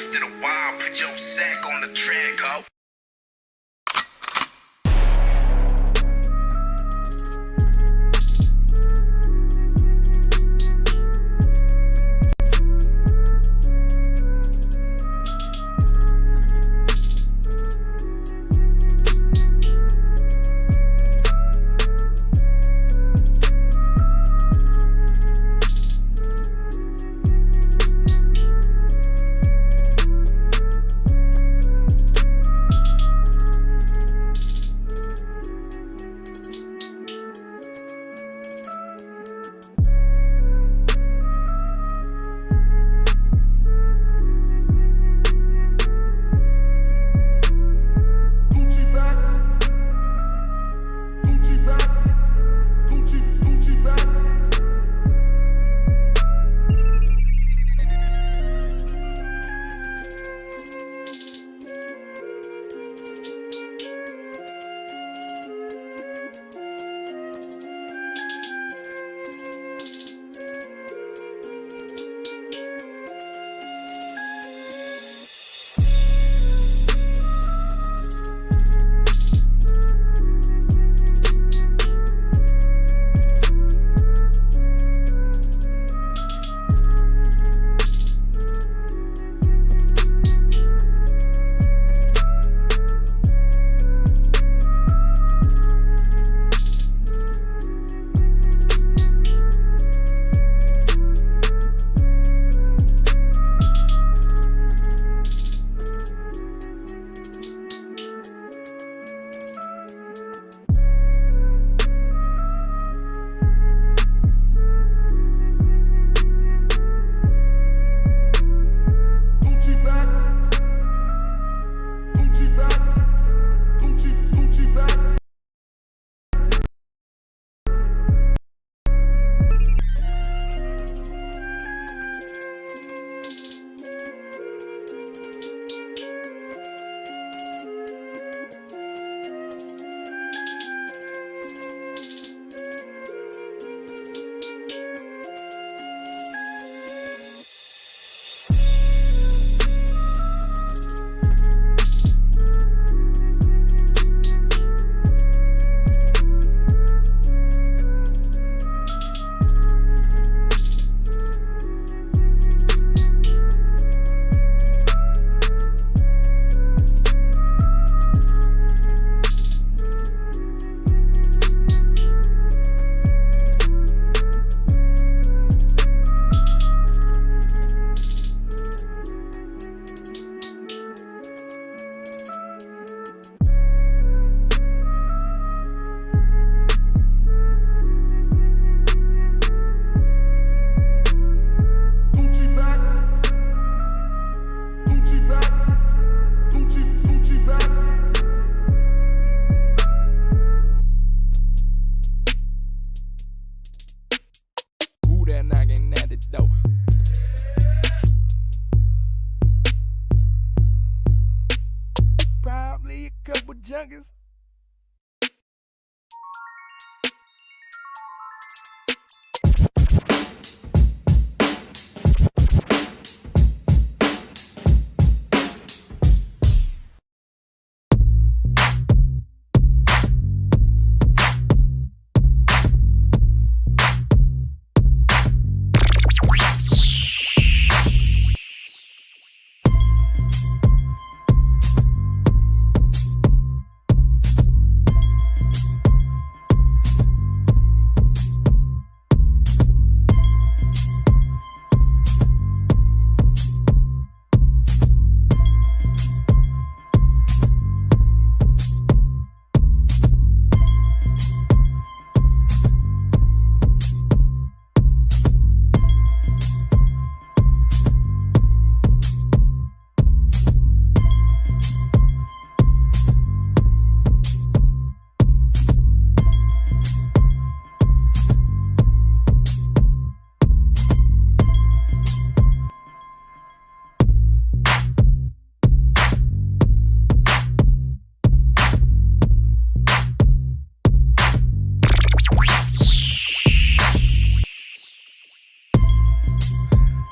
lost in a while. Put your sack on the track, ho. Knocking at the door. Probably a couple junkies.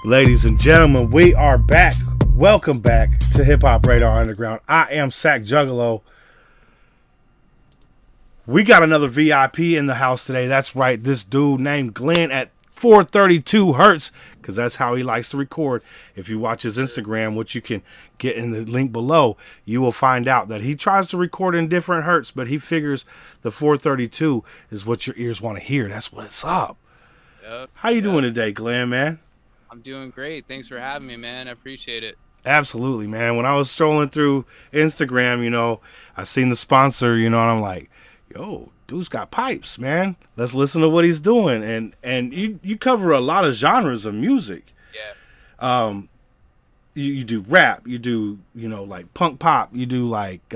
Ladies and gentlemen, we are back Welcome back to Hip Hop Radar Underground. I am Sack Juggalo. We got another VIP in the house today. That's right, this dude named Glenn at 432 Hertz, because that's how he likes to record. If you watch his Instagram, which you can get in the link below, you will find out that he tries to record in different hertz, but he figures the 432 is what your ears want to hear. That's what it's up. Yep. How you doing today, Glenn, man? I'm doing great. Thanks for having me, man. I appreciate it. Absolutely, man. When I was strolling through Instagram, I seen the sponsor, and I'm like, yo, dude's got pipes, man. Let's listen to what he's doing. And you cover a lot of genres of music. Yeah. You do rap, you do, like punk pop, you do like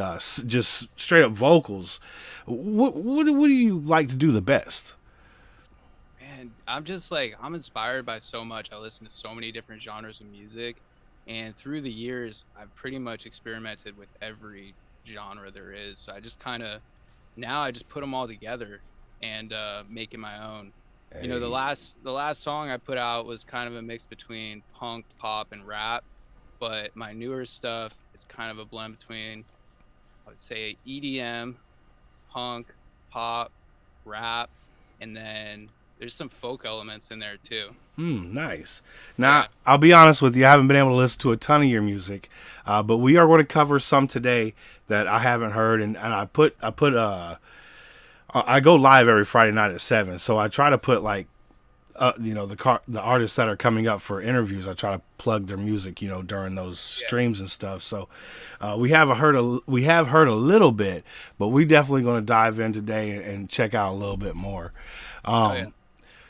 just straight up vocals. What do you like to do the best? Man, I'm inspired by so much. I listen to so many different genres of music. And through the years, I've pretty much experimented with every genre there is. So now I just put them all together and make it my own. Hey. The last song I put out was kind of a mix between punk, pop, and rap. But my newer stuff is kind of a blend between, I would say, EDM, punk, pop, rap, and then there's some folk elements in there too. Nice. Now, I'll be honest with you, I haven't been able to listen to a ton of your music, but we are going to cover some today that I haven't heard, and I go live every Friday night at 7, so I try to put like, the artists that are coming up for interviews, I try to plug their music, during those streams and stuff. So we have heard a little bit, but we definitely going to dive in today and check out a little bit more.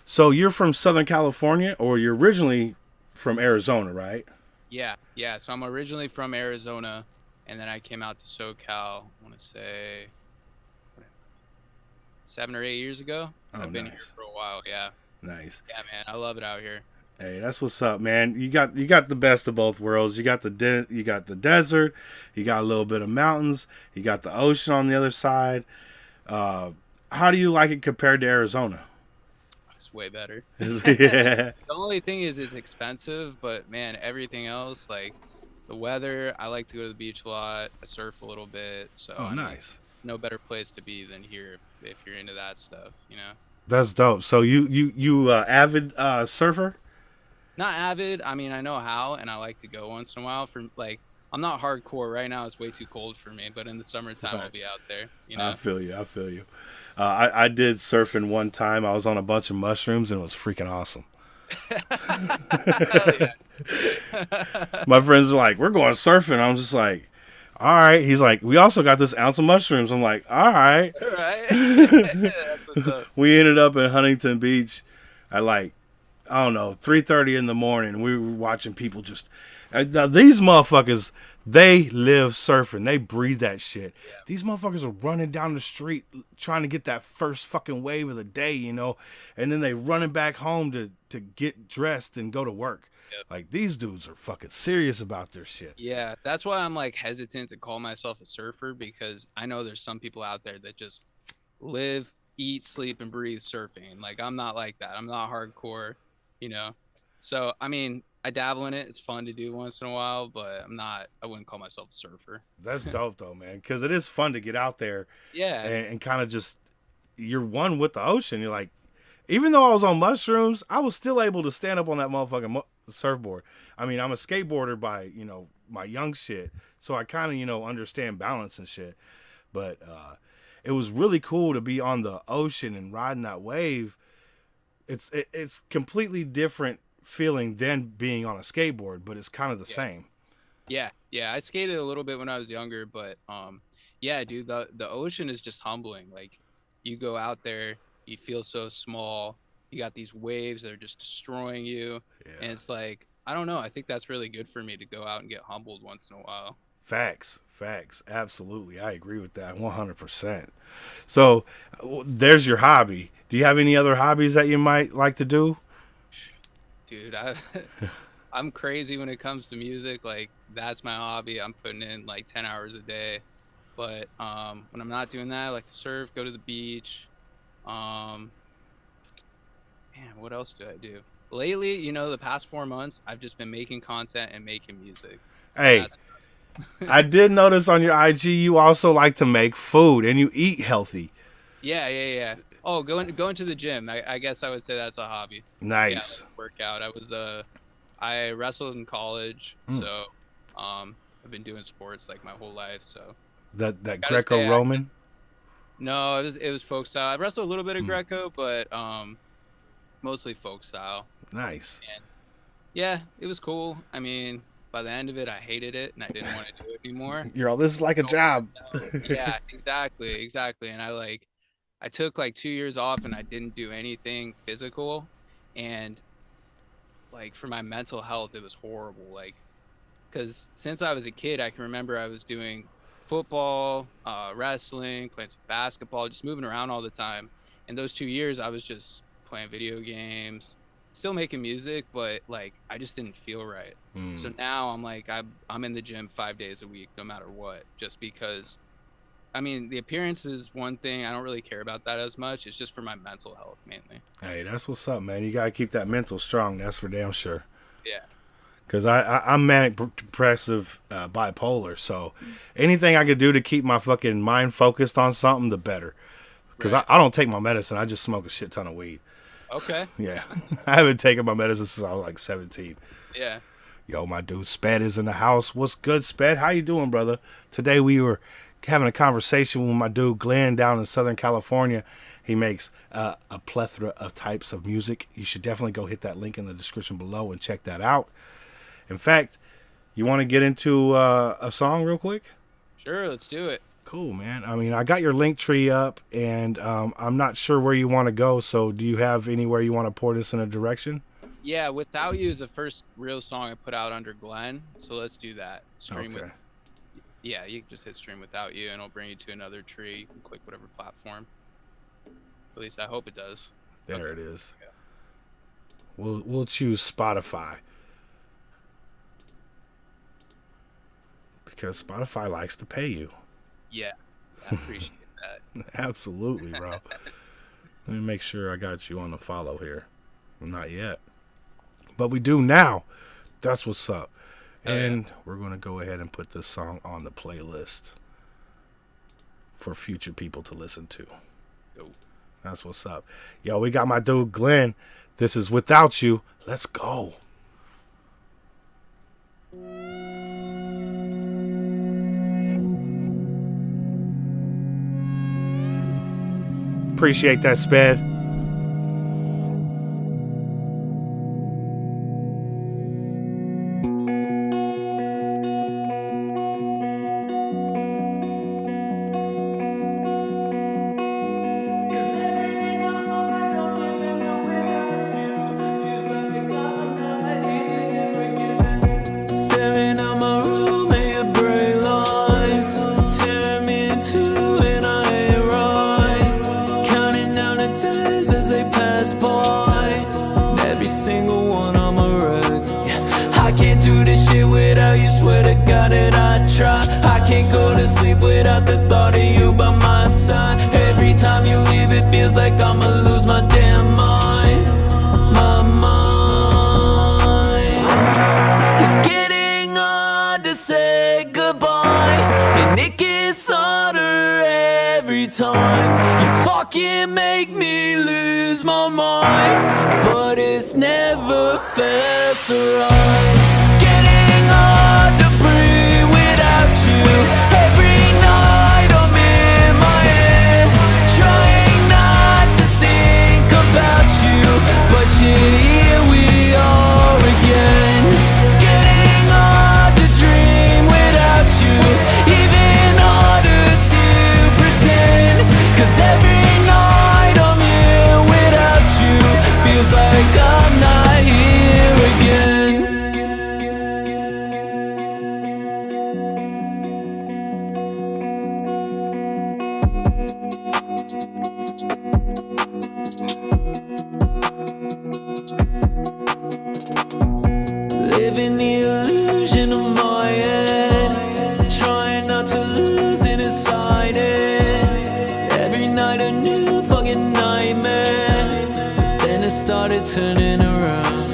So you're from Southern California, or you're originally from Arizona, right? Yeah. So I'm originally from Arizona, and then I came out to SoCal, I want to say 7 or 8 years ago. So I've been here for a while. Yeah. Nice. Yeah, man, I love it out here. Hey, that's what's up, man. You got the best of both worlds. You got the desert, you got a little bit of mountains, you got the ocean on the other side. How do you like it compared to Arizona? It's way better. Yeah. The only thing is it's expensive, but man, everything else, like the weather, I like to go to the beach a lot. I surf a little bit, so nice. No better place to be than here if you're into that stuff, That's dope. So you avid surfer? Not avid. I mean, I know how, and I like to go once in a while. I'm not hardcore right now. It's way too cold for me. But in the summertime, I'll be out there. I feel you. I did surfing one time. I was on a bunch of mushrooms, and it was freaking awesome. Hell yeah. My friends are like, "We're going surfing." I'm just like, all right. He's like, we also got this ounce of mushrooms. I'm like, all right. All right. That's what's up. We ended up in Huntington Beach at like, I don't know, 3:30 in the morning. We were watching people just, these motherfuckers, they live surfing. They breathe that shit. Yeah. These motherfuckers are running down the street trying to get that first fucking wave of the day, and then they running back home to get dressed and go to work. Yep. Like, these dudes are fucking serious about their shit. Yeah, that's why I'm like hesitant to call myself a surfer, because I know there's some people out there that just live, eat, sleep, and breathe surfing. Like, I'm not like that. I'm not hardcore, So, I mean, I dabble in it. It's fun to do once in a while, but I wouldn't call myself a surfer. That's dope though, man, because it is fun to get out there. Yeah. And kind of just, you're one with the ocean. You're like, even though I was on mushrooms, I was still able to stand up on that motherfucking surfboard. I mean, I'm a skateboarder by, my young shit. So I kind of, understand balance and shit. But it was really cool to be on the ocean and riding that wave. It's completely different feeling than being on a skateboard, but it's kind of the same. Yeah. I skated a little bit when I was younger, but yeah, dude, the ocean is just humbling. Like, you go out there, you feel so small. You got these waves that are just destroying you. Yeah. And it's like, I don't know. I think that's really good for me to go out and get humbled once in a while. Facts. Absolutely. I agree with that 100%. So there's your hobby. Do you have any other hobbies that you might like to do? Dude, I'm crazy when it comes to music. Like, that's my hobby. I'm putting in like 10 hours a day. But when I'm not doing that, I like to surf, go to the beach. Man, what else do I do? Lately, the past 4 months, I've just been making content and making music. Hey, That's- I did notice on your IG you also like to make food and you eat healthy. Yeah. Oh, going to the gym. I guess I would say that's a hobby. Nice. Yeah, workout. I wrestled in college, so I've been doing sports like my whole life. So That Gotta stay Greco-Roman. no, it was folk style. I wrestled a little bit of Greco, but mostly folk style. Nice. Yeah, it was cool. I mean, by the end of it, I hated it and I didn't want to do it anymore. You're all, this is like a job. Yeah, exactly. And I took like 2 years off and I didn't do anything physical, and like for my mental health, it was horrible. Like, because since I was a kid, I can remember I was doing football, wrestling, playing some basketball, just moving around all the time. And those 2 years, I was just playing video games, still making music, but like I just didn't feel right. So now I'm like I'm in the gym 5 days a week, no matter what, just because. I mean, the appearance is one thing. I don't really care about that as much. It's just for my mental health mainly. Hey, that's what's up, man. You gotta keep that mental strong. That's for damn sure. Yeah. Because I'm manic depressive bipolar, so anything I could do to keep my fucking mind focused on something, the better. Because Right. I don't take my medicine. I just smoke a shit ton of weed. Okay. Yeah. I haven't taken my medicine since I was like 17. Yeah. Yo, my dude Sped is in the house. What's good, Sped? How you doing, brother? Today we were having a conversation with my dude Glenn down in Southern California. He makes a plethora of types of music. You should definitely go hit that link in the description below and check that out. In fact, you want to get into a song real quick? Sure. Let's do it. Cool, man. I mean, I got your link tree up, and I'm not sure where you want to go. So do you have anywhere you want to pour this in a direction? Yeah. Without You is the first real song I put out under Glenn. So let's do that. Stream with. Yeah, you can just hit Stream Without You and it'll bring you to another tree. You can click whatever platform. At least I hope it does. There Okay. it is. Yeah. We'll choose Spotify. Because Spotify likes to pay you. Yeah, I appreciate that. Absolutely, bro. Let me make sure I got you on the follow here. Not yet. But we do now. That's what's up. Oh, yeah. And we're going to go ahead and put this song on the playlist for future people to listen to. Yo. That's what's up. Yo, we got my dude Glenn. This is Without You. Let's go. Appreciate that, Sped. Staring at my room and your bright lights tear me in two and I ain't right. Counting down the days as they pass by, and every single one I'm a wreck. Yeah, I can't do this shit without you, swear to God that I try. I can't go to sleep without the thought of you by my side. Every time you leave it feels like I'ma lose my damn mind. My mind. It's getting hard to say goodbye, and it gets harder every time. You fucking make me lose my mind, but it's never felt so right. It's getting hard to breathe without you. Every night I'm in my head, trying not to think about you, but shit, here we are again. It's getting hard to dream without you, even harder to pretend, 'cause every night I'm here without you feels like I'm not here again. Living the illusion of my head, trying not to lose it inside it. Every night a new fucking nightmare, but then it started turning around.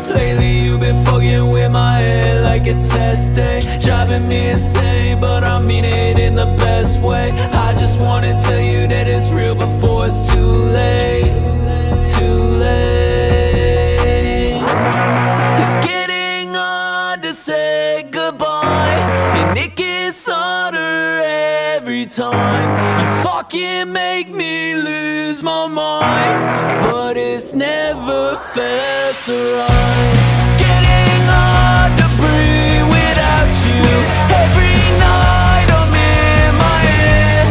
Lately you've been been fucking with my head like a test day, driving me insane, but I mean it in the best way. I just wanna tell you that it's real before it's too late. Too late. It's getting hard to say goodbye, and it gets harder every time. You fucking make me lose my mind, but it's never felt so right. It's getting hard to breathe without you. Every night I'm in my head,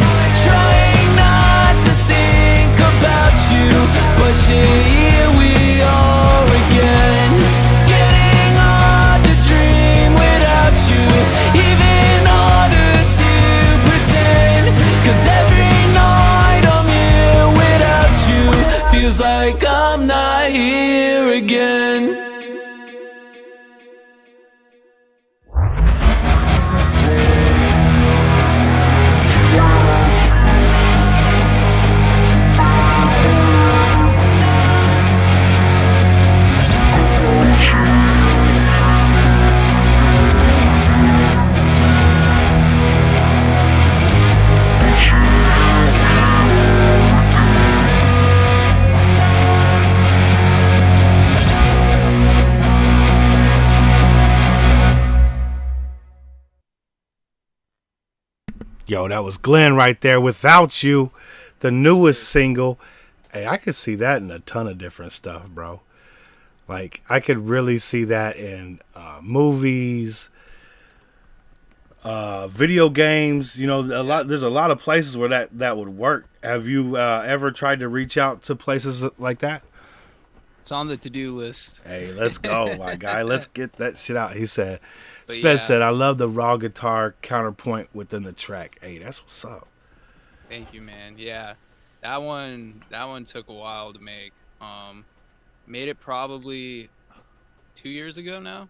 trying not to think about you, but shit, here we are again. It's getting hard to dream without you, even harder to pretend, 'cause every night I'm here without you feels like I'm not here again. Yo, that was Glenn right there, Without You, the newest single. Hey, I could see that in a ton of different stuff, bro. Like, I could really see that in movies, video games. You know, there's a lot of places where that would work. Have you ever tried to reach out to places like that? It's on the to-do list. Hey, let's go, my guy. Let's get that shit out. He said, But Spez yeah. said, I love the raw guitar counterpoint within the track. Hey, that's what's up. Thank you, man. Yeah, that one took a while to make. Made it probably 2 years ago now.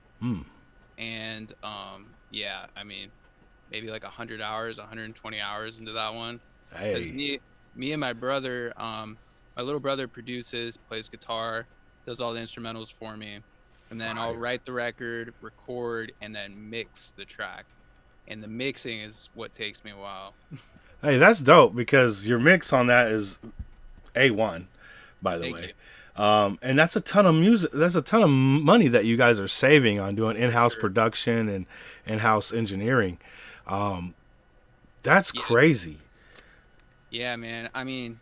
And yeah, I mean, maybe like 100 hours, 120 hours into that one. Because Hey, me and my brother, my little brother produces, plays guitar, does all the instrumentals for me, and then I'll Fire. write the record, record, and then mix the track. And the mixing is what takes me a while. hey, that's dope because your mix on that is A1, by the Thank way. you. And that's a ton of music. That's a ton of money that you guys are saving on doing in-house Sure. production and in-house engineering. That's Yeah. crazy. Yeah, man. I mean,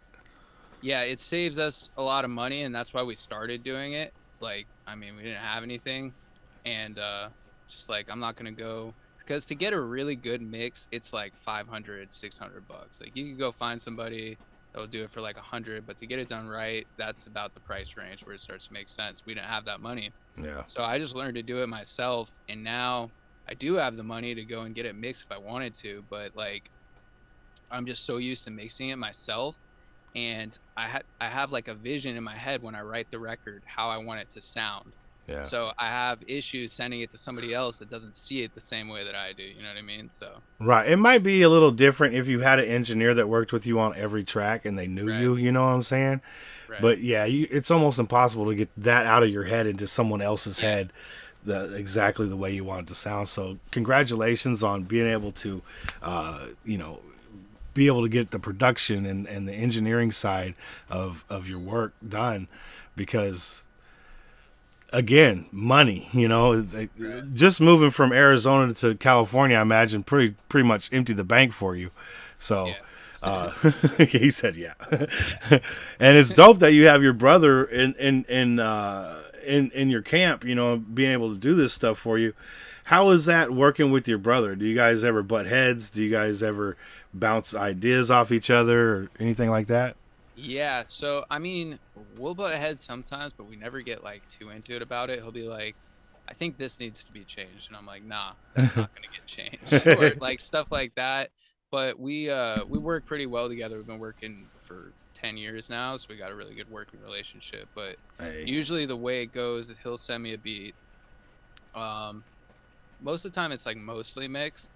yeah, it saves us a lot of money, and that's why we started doing it. Like, I mean, we didn't have anything, and just like, I'm not gonna go, because to get a really good mix, it's like 500, 600 bucks. Like, you can go find somebody that will do it for like 100, but to get it done right, that's about the price range where it starts to make sense. We didn't have that money, Yeah. so I just learned to do it myself, and now I do have the money to go and get it mixed if I wanted to, but like, I'm just so used to mixing it myself, and I have like a vision in my head when I write the record how I want it to sound. Yeah. So I have issues sending it to somebody else that doesn't see it the same way that I do. You know what I mean? So Right. It might be a little different if you had an engineer that worked with you on every track and they knew Right. you, you know what I'm saying? right. But yeah, it's almost impossible to get that out of your head into someone else's Yeah. head exactly the way you want it to sound. So congratulations on being able to, be able to get the production and the engineering side of your work done, because again, money, just moving from Arizona to California, I imagine pretty much emptied the bank for you. So, Yeah. he said, yeah. And it's dope that you have your brother in your camp, being able to do this stuff for you. How is that working with your brother? Do you guys ever butt heads? Do you guys ever bounce ideas off each other or anything like that? Yeah, so I mean, we'll butt heads sometimes, but we never get like too into it about it. He'll be like, I think this needs to be changed, and I'm like, nah, that's not gonna get changed, or like stuff like that. But we work pretty well together. We've been working for 10 years now, so we got a really good working relationship. But Hey. usually the way it goes is he'll send me a beat. Most of the time it's like mostly mixed.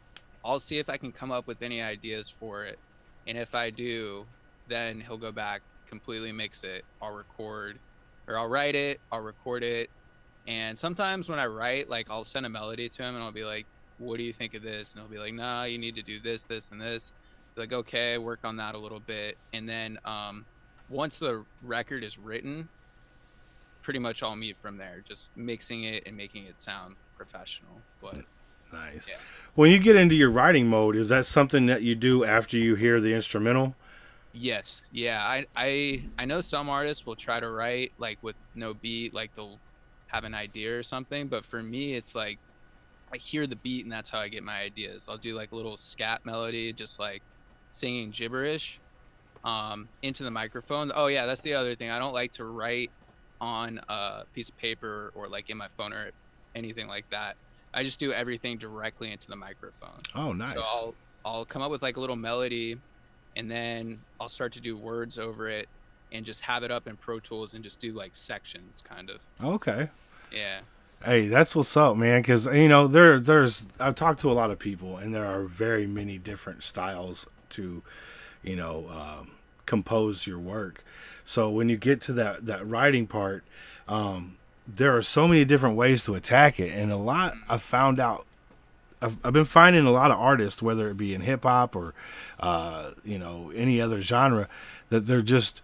I'll see if I can come up with any ideas for it, and if I do, then he'll go back, completely mix it. I'll record, or I'll write it, I'll record it, And sometimes when I write, like I'll send a melody to him and I'll be like, what do you think of this? And he'll be like, nah, you need to do this, this, and this. Be like, okay, work on that a little bit. And then once the record is written, pretty much all me from there, just mixing it and making it sound professional. But Nice. yeah. When you get into your writing mode, is that something that you do after you hear the instrumental? Yes. Yeah. I know some artists will try to write like with no beat, like they'll have an idea or something. But for me, it's like I hear the beat and that's how I get my ideas. I'll do like a little scat melody, just like singing gibberish into the microphone. Oh yeah, that's the other thing. I don't like to write on a piece of paper or like in my phone or anything like that. I just do everything directly into the microphone. Oh, nice. So I'll come up with like a little melody, and then I'll start to do words over it, and just have it up in Pro Tools and just do like sections, kind of. Okay. Yeah. Hey, that's what's up, man. Because you know, there's I've talked to a lot of people, and there are very many different styles to, you know, compose your work. So when you get to that writing part, there are so many different ways to attack it, and a lot I've found out. I've been finding a lot of artists, whether it be in hip hop or, you know, any other genre, that they're just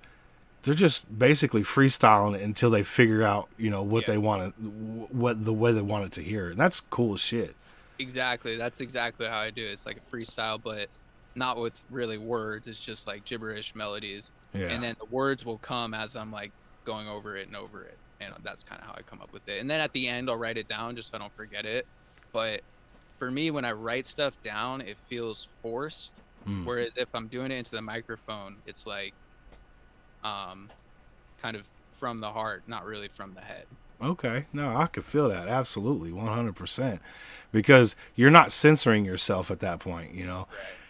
basically freestyling it until they figure out, you know, what they want to, what the way they want it to hear. And that's cool as shit. Exactly. That's exactly how I do it. It's like a freestyle, but not with really words. It's just like gibberish melodies. Yeah. And then the words will come as I'm like going over it and over it. And that's kind of how I come up with it. And then at the end, I'll write it down just so I don't forget it. But for me, when I write stuff down, it feels forced. Whereas if I'm doing it into the microphone, it's like kind of from the heart, not really from the head. Okay. No, I could feel that. Absolutely. 100%. Because you're not censoring yourself at that point, you know? Right.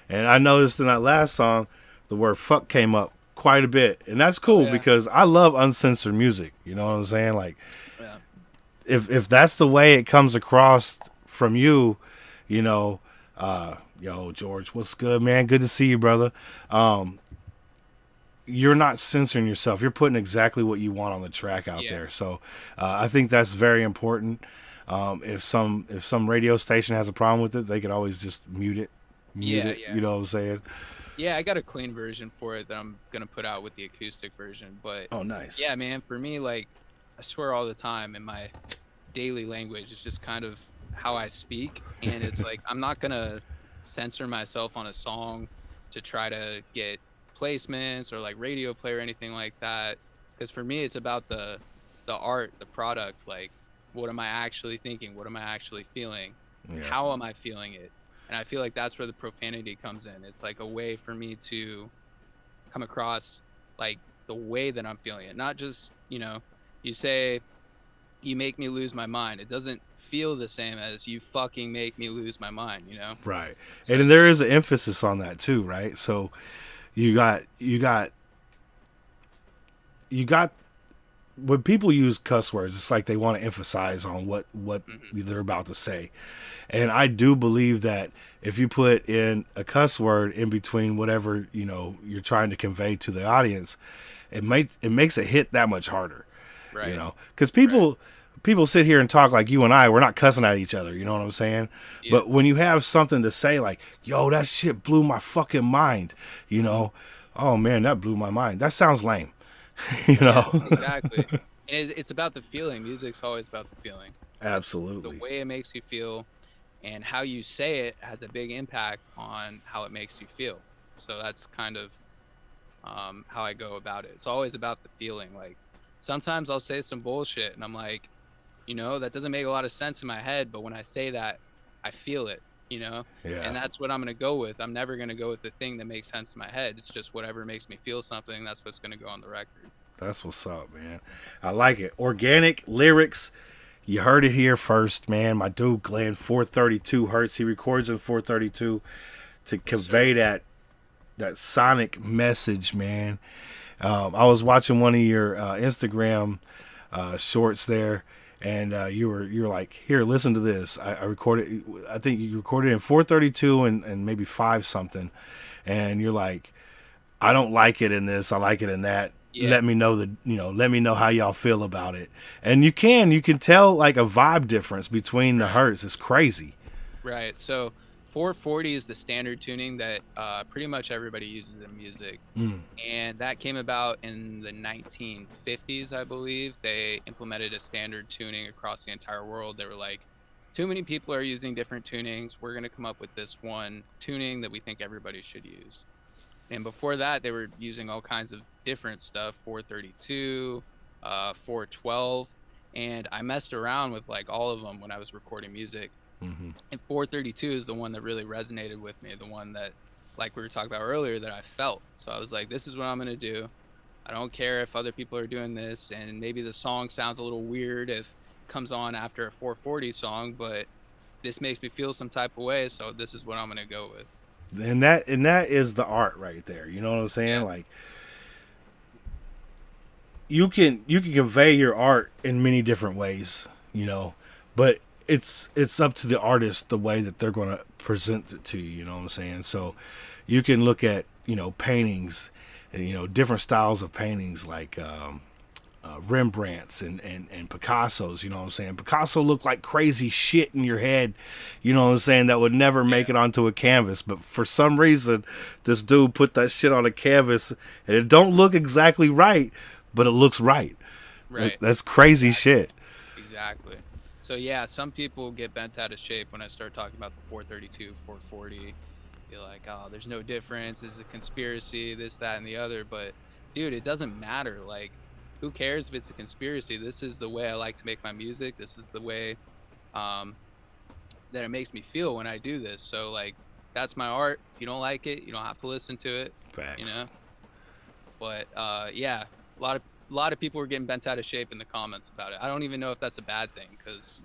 And I noticed in that last song, the word fuck came up quite a bit. And that's cool yeah. because I love uncensored music. You know what I'm saying? Like, Yeah. if that's the way it comes across from you, you know, yo, George, what's good, man? Good to see you, brother. You're not censoring yourself. You're putting exactly what you want on the track out there. So I think that's very important. If some radio station has a problem with it, they could always just mute it. Yeah. You know what I'm saying? Yeah, I got a clean version for it that I'm gonna put out with the acoustic version. But Oh, nice. yeah, man, for me, like I swear all the time in my daily language, it's just kind of how I speak, and it's like I'm not gonna censor myself on a song to try to get placements or like radio play or anything like that. Because for me, it's about the art, the product. Like, what am I actually thinking? What am I actually feeling? Yeah. How am I feeling it? And I feel like that's where the profanity comes in. It's like a way for me to come across like the way that I'm feeling it. Not just, you know, you say, you make me lose my mind. It doesn't feel the same as you fucking make me lose my mind, you know? Right. So And there is an emphasis on that too, right? So you got when people use cuss words, it's like they want to emphasize on what they're about to say. And I do believe that if you put in a cuss word in between whatever, you know, you're trying to convey to the audience, it makes it hit that much harder. Right. You know, because people sit here and talk like you and I, we're not cussing at each other. You know what I'm saying? Yeah. But when you have something to say like, yo, that shit blew my fucking mind, you know, oh man, that blew my mind. That sounds lame. You know? Exactly. And it's about the feeling. Music's always about the feeling. Absolutely. The way it makes you feel and how you say it has a big impact on how it makes you feel. So that's kind of how I go about it. It's always about the feeling. Like sometimes I'll say some bullshit and I'm like, you know, that doesn't make a lot of sense in my head, but when I say that, I feel it, you know? Yeah. And that's what I'm going to go with. I'm never going to go with the thing that makes sense in my head. It's just whatever makes me feel something. That's what's going to go on the record. That's what's up, man. I like it. Organic lyrics. You heard it here first, man. My dude Glenn, 432 hertz. He records in 432 to convey that sonic message, man. I was watching one of your Instagram shorts there, and you were like, here, listen to this. I recorded. I think you recorded in 432 and maybe 5 something, and you're like, I don't like it in this. I like it in that. let let me know how y'all feel about it. And you can tell like a vibe difference between the hertz. It's crazy. Right. So 440 is the standard tuning that pretty much everybody uses in music. And that came about in the 1950s, I believe. They implemented a standard tuning across the entire world. They were like, too many people are using different tunings. We're going to come up with this one tuning that we think everybody should use. And before that, they were using all kinds of different stuff, 432, 412. And I messed around with like all of them when I was recording music. And 432 is the one that really resonated with me, the one that, like we were talking about earlier, that I felt. So I was like, this is what I'm going to do. I don't care if other people are doing this, and maybe the song sounds a little weird if it comes on after a 440 song, but this makes me feel some type of way, so this is what I'm going to go with. And that is the art right there. You know what I'm saying? Yeah. Like you can convey your art in many different ways, but it's up to the artist the way that they're going to present it to you. You know what I'm saying? So you can look at paintings and different styles of paintings like Rembrandt's and Picasso's. You know what I'm saying? Picasso looked like crazy shit in your head. You know what I'm saying? That would never make it onto a canvas, but for some reason this dude put that shit on a canvas and it don't look exactly right, but it looks right. Right. That's crazy shit. Exactly. So yeah, some people get bent out of shape when I start talking about the 432, 440. You're like, oh, there's no difference. This is a conspiracy, this, that, and the other. But dude, it doesn't matter. Like, who cares if it's a conspiracy? This is the way I like to make my music. This is the way that it makes me feel when I do this. So like, that's my art. If you don't like it, you don't have to listen to it. Facts. But yeah, a lot of people were getting bent out of shape in the comments about it. I don't even know if that's a bad thing because,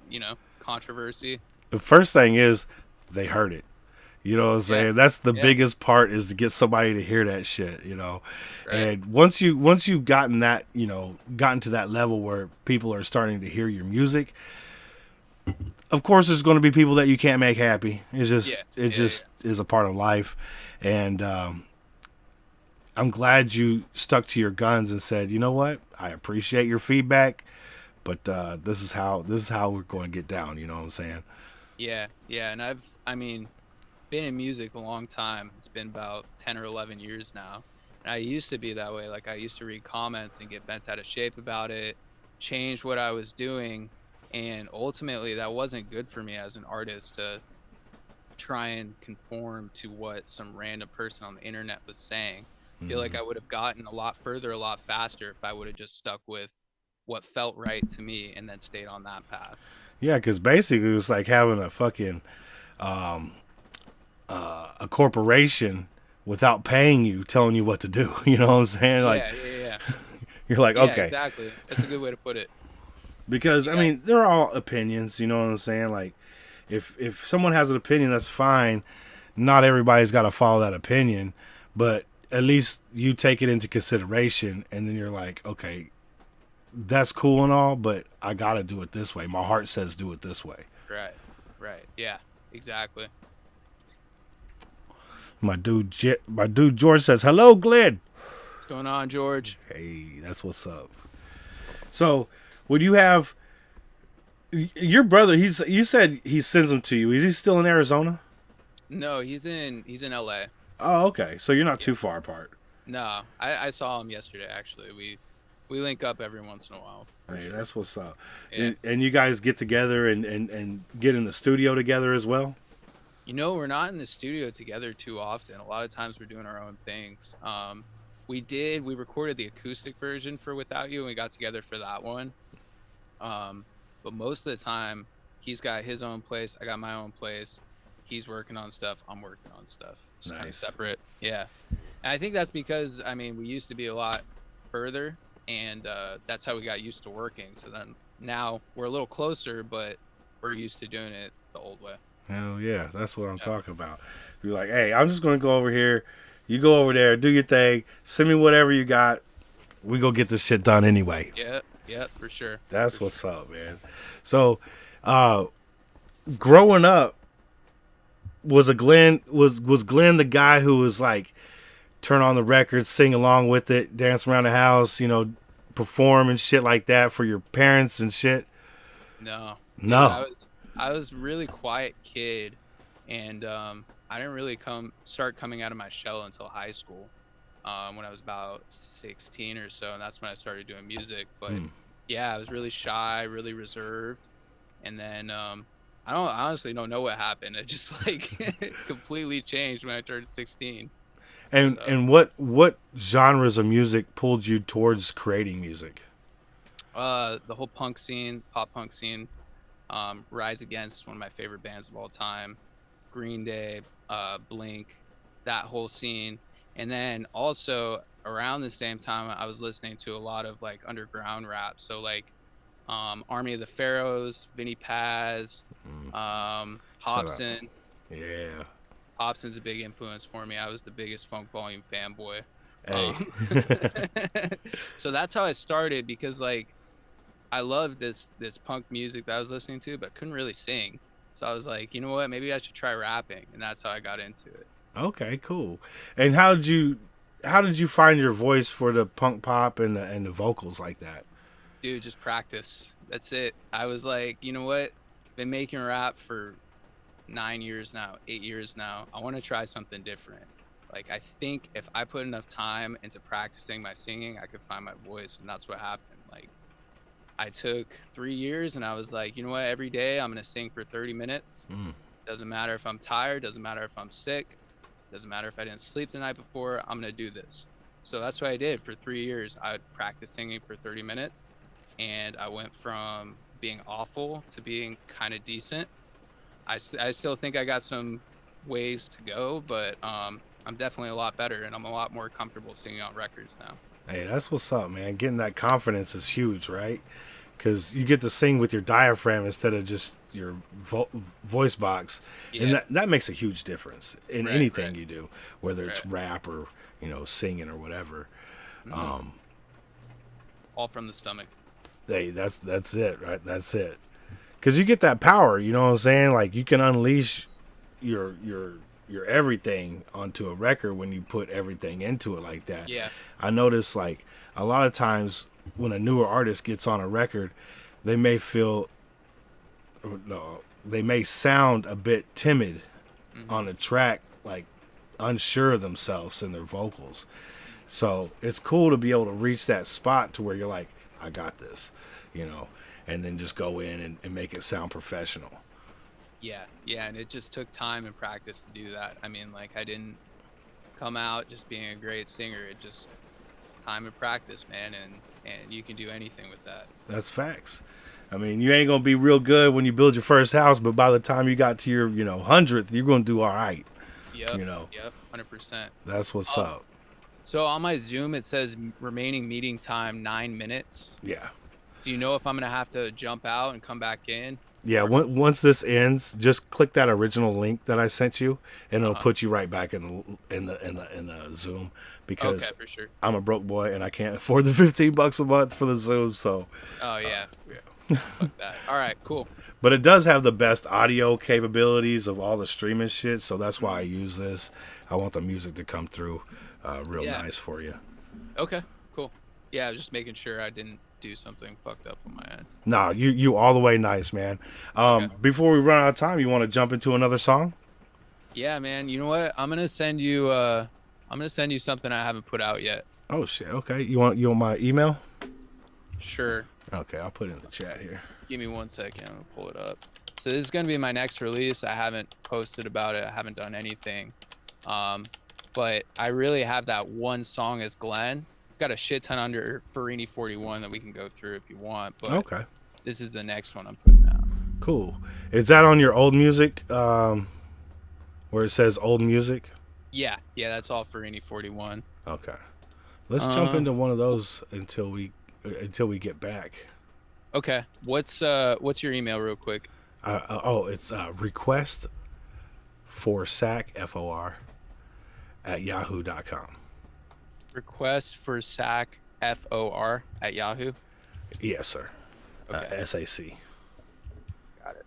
controversy. The first thing is they heard it. You know what I'm saying? That's the biggest part, is to get somebody to hear that shit, Right. And once you've gotten that, gotten to that level where people are starting to hear your music, of course there's going to be people that you can't make happy. It's just is a part of life. And I'm glad you stuck to your guns and said, you know what? I appreciate your feedback, but this is how we're going to get down. You know what I'm saying? Yeah. And I've been in music a long time. It's been about 10 or 11 years now. And I used to be that way. Like, I used to read comments and get bent out of shape about it, change what I was doing. And ultimately that wasn't good for me as an artist, to try and conform to what some random person on the internet was saying. I feel like I would have gotten a lot further, a lot faster if I would have just stuck with what felt right to me and then stayed on that path. Yeah, because basically it's like having a fucking a corporation without paying you, telling you what to do. You know what I'm saying? Like, yeah. You're like, Yeah, okay, exactly. That's a good way to put it. Because I mean, they're all opinions. You know what I'm saying? Like, if someone has an opinion, that's fine. Not everybody's got to follow that opinion, but at least you take it into consideration, and then you're like, okay, that's cool and all, but I got to do it this way. My heart says do it this way. Right. Yeah, exactly. My dude George says, hello, Glenn. What's going on, George? Hey, that's what's up. So, would you have your brother? You said he sends them to you. Is he still in Arizona? No, he's in LA. Oh, okay. So you're not too far apart. No, I saw him yesterday. Actually, we link up every once in a while. Hey, Sure. that's what's up. Yeah. And you guys get together and get in the studio together as well? We're not in the studio together too often. A lot of times we're doing our own things. We recorded the acoustic version for Without You, and we got together for that one. But most of the time, he's got his own place. I got my own place. He's working on stuff. I'm working on stuff. Just kind of Nice. separate. Yeah. And I think that's because, we used to be a lot further, and that's how we got used to working. So then now we're a little closer, but we're used to doing it the old way. Hell yeah, that's what I'm talking about. You're like, hey, I'm just going to go over here. You go over there, do your thing. Send me whatever you got. We go get this shit done anyway. Yeah, for sure. That's what's up, man. So, growing up, was Glenn the guy who was like turn on the record, sing along with it, dance around the house, you know, perform and shit like that for your parents and shit? No. No. Dude, I was really quiet kid, and I didn't really start coming out of my shell until high school, when I was about 16 or so, and that's when I started doing music. But yeah, I was really shy, really reserved, and then I honestly don't know what happened. It just like completely changed when I turned 16. And what genres of music pulled you towards creating music? The whole punk scene, pop punk scene, Rise Against, one of my favorite bands of all time, Green Day, Blink, that whole scene. And then also around the same time, I was listening to a lot of like underground rap. So like Army of the Pharaohs, Vinnie Paz, Hobson. Yeah. Hobson's a big influence for me. I was the biggest Funk Volume fanboy. Hey. So that's how I started, because like I loved this punk music that I was listening to, but I couldn't really sing. So I was like, you know what, maybe I should try rapping, and that's how I got into it. Okay, cool. And how did you find your voice for the punk pop and the vocals like that? Dude, just practice. That's it. I was like, you know what, been making rap for 8 years now. I want to try something different. Like, I think if I put enough time into practicing my singing, I could find my voice, and that's what happened. Like, I took 3 years, and I was like, you know what, every day I'm gonna sing for 30 minutes. Doesn't matter if I'm tired, doesn't matter if I'm sick, doesn't matter if I didn't sleep the night before, I'm gonna do this. So that's what I did for 3 years. I would practice singing for 30 minutes, and I went from being awful to being kind of decent. I still think I got some ways to go, but I'm definitely a lot better, and I'm a lot more comfortable singing on records now. Hey, that's what's up, man. Getting that confidence is huge, right? Because you get to sing with your diaphragm instead of just your voice box, and that makes a huge difference in anything you do, whether it's rap or, you know, singing or whatever. All from the stomach. Hey, that's it, right? That's it. Because you get that power, you know what I'm saying? Like, you can unleash your everything onto a record when you put everything into it like that. Yeah. I notice, like, a lot of times when a newer artist gets on a record, they may sound a bit timid on a track, like unsure of themselves in their vocals. So it's cool to be able to reach that spot to where you're like, I got this, you know, and then just go in and make it sound professional. Yeah, and it just took time and practice to do that. I mean, like, I didn't come out just being a great singer. It just time and practice, man, and you can do anything with that. That's facts. I mean, you ain't gonna be real good when you build your first house, but by the time you got to your, 100th, you're gonna do all right. Yep. You know. Yep. 100%. That's what's up. So on my Zoom, it says remaining meeting time 9 minutes. Yeah. Do you know if I'm gonna have to jump out and come back in? Yeah. Once this ends, just click that original link that I sent you, and it'll put you right back in the Zoom. Because okay, for sure. I'm a broke boy and I can't afford the $15 a month for the Zoom. So. Oh yeah. Fuck that. All right. Cool. But it does have the best audio capabilities of all the streaming shit, so that's why I use this. I want the music to come through real nice for you. Okay, cool. Yeah, I was just making sure I didn't do something fucked up on my end. Nah, you all the way nice, man. Before we run out of time, you want to jump into another song? Yeah, man. You know what? I'm gonna send you something I haven't put out yet. Oh shit. Okay. You want my email? Sure. Okay, I'll put it in the chat here. Give me 1 second. I'm gonna pull it up. So this is gonna be my next release. I haven't posted about it. I haven't done anything. But I really have that one song as Glenn. I've got a shit ton under Farini 41 that we can go through if you want. But okay. This is the next one I'm putting out. Cool. Is that on your old music? Where it says old music? Yeah, that's all Farini 41. Okay. Let's jump into one of those until we get back. Okay. What's your email real quick? It's request for sack FOR at yahoo.com. Request for sack FOR at Yahoo? Yes, sir. Okay. SAC. Got it.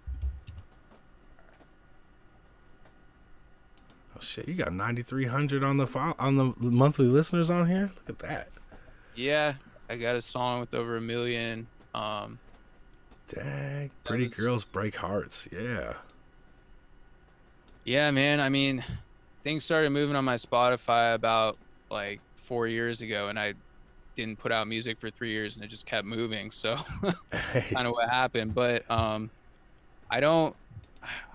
Oh shit, you got 9,300 on the file on the monthly listeners on here. Look at that. Yeah, I got a song with over 1 million. Dang, Pretty Girls Break Hearts. Yeah. Yeah, man. I mean, things started moving on my Spotify about like 4 years ago, and I didn't put out music for 3 years, and it just kept moving. So that's kind of what happened. But I don't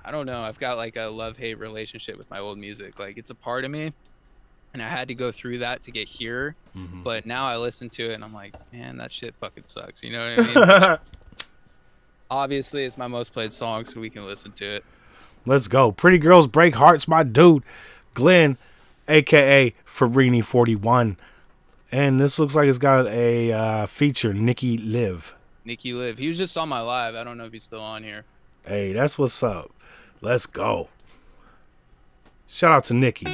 know. I've got like a love-hate relationship with my old music. Like, it's a part of me, and I had to go through that to get here. Mm-hmm. But now I listen to it, and I'm like, man, that shit fucking sucks. You know what I mean? Obviously, it's my most played song, so we can listen to it. Let's go. Pretty Girls Break Hearts, my dude, Glenn, a.k.a. Farini41. And this looks like it's got a feature, Nikki Live. Nikki Live. He was just on my live. I don't know if he's still on here. Hey, that's what's up. Let's go. Shout out to Nikki.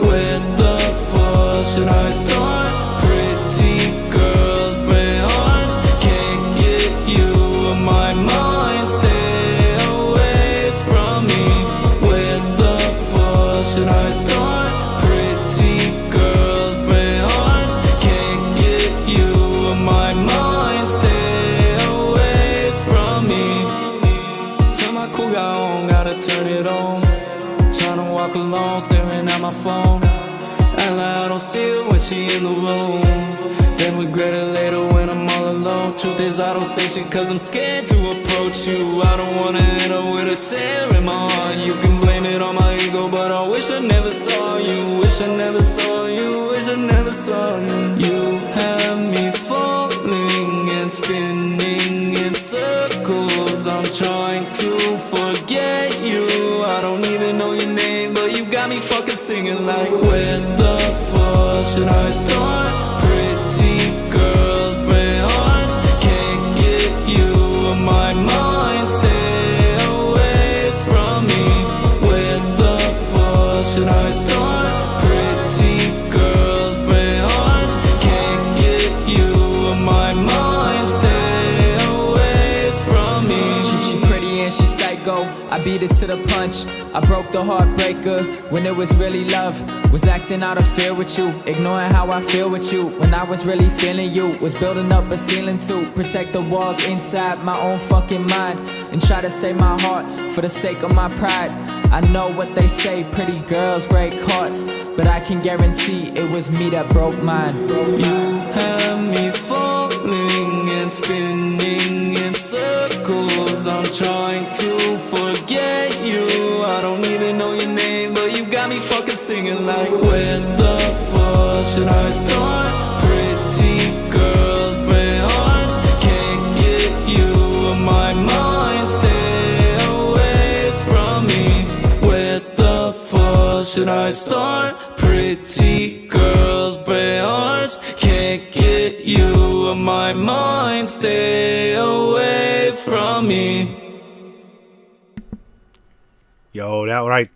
Where the fuck should I start? Pretty girls, gray hearts, can't get you in my mind. Stay away from me. Where the fuck should I start? Pretty girls, gray hearts, can't get you in my mind. Stay away from me. Turn my cool guy on, gotta turn it on. Tryna walk alone, staring at my phone. And I don't see her when she in the room. Then regret it later when I'm all alone. Truth is I don't say shit cause I'm scared to approach you. I don't wanna end up with a tear in my heart. You can blame it on my ego, but I wish I never saw you. Wish I never saw you, wish I never saw you. You have me falling and spinning in circles. I'm trying to forget you. I don't even know your name, but you got me fucking singing like, where the fuck should I start? Pretty girls, gray hearts, can't get you in my mind. Stay away from me. Where the fuck should I start? Pretty girls, gray hearts, can't get you in my mind. Stay away from me. She pretty and she psycho. I beat it to the punch. I broke the heartbreaker when it was really love. Was acting out of fear with you, ignoring how I feel with you. When I was really feeling you, was building up a ceiling to protect the walls inside my own fucking mind, and try to save my heart for the sake of my pride. I know what they say, pretty girls break hearts, but I can guarantee it was me that broke mine. You have me falling and spinning in circles. I'm trying to forget you. I don't even know your name, but you got me fucking singing like, where the fuck should I start? Pretty girls, gray hearts, can't get you in my mind. Stay away from me. Where the fuck should I start? Pretty girls, gray hearts, can't get you in my mind. Stay away from me. Yo, that right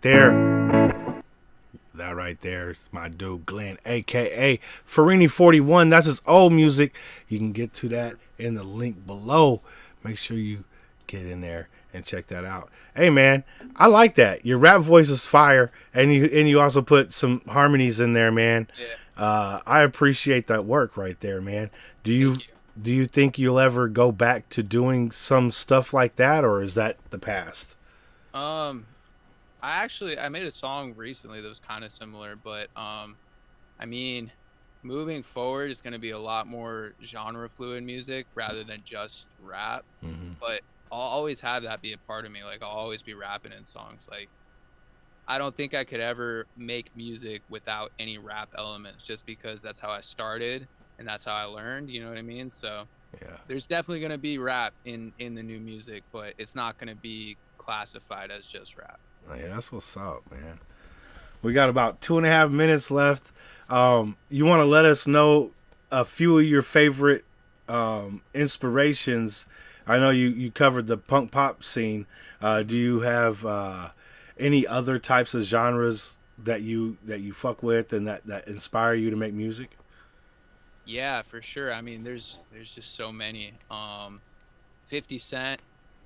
there is my dude Glenn, aka Farini41. That's his old music. You can get to that in the link below. Make sure you get in there and check that out. Hey man, I like that. Your rap voice is fire, and you also put some harmonies in there, man. Yeah. I appreciate that work right there, man. Do you think you'll ever go back to doing some stuff like that, or is that the past? I made a song recently that was kind of similar, but I mean, moving forward is going to be a lot more genre fluid music rather than just rap. Mm-hmm. But I'll always have that be a part of me. Like, I'll always be rapping in songs. Like, I don't think I could ever make music without any rap elements, just because that's how I started and that's how I learned. You know what I mean? So Yeah. there's definitely going to be rap in the new music, but it's not going to be classified as just rap. Yeah, that's what's up, man. We got about 2.5 minutes left. You want to let us know a few of your favorite inspirations? I know you covered the punk pop scene. Do you have any other types of genres that you fuck with and that inspire you to make music? Yeah, for sure. I mean, there's just so many. 50 Cent.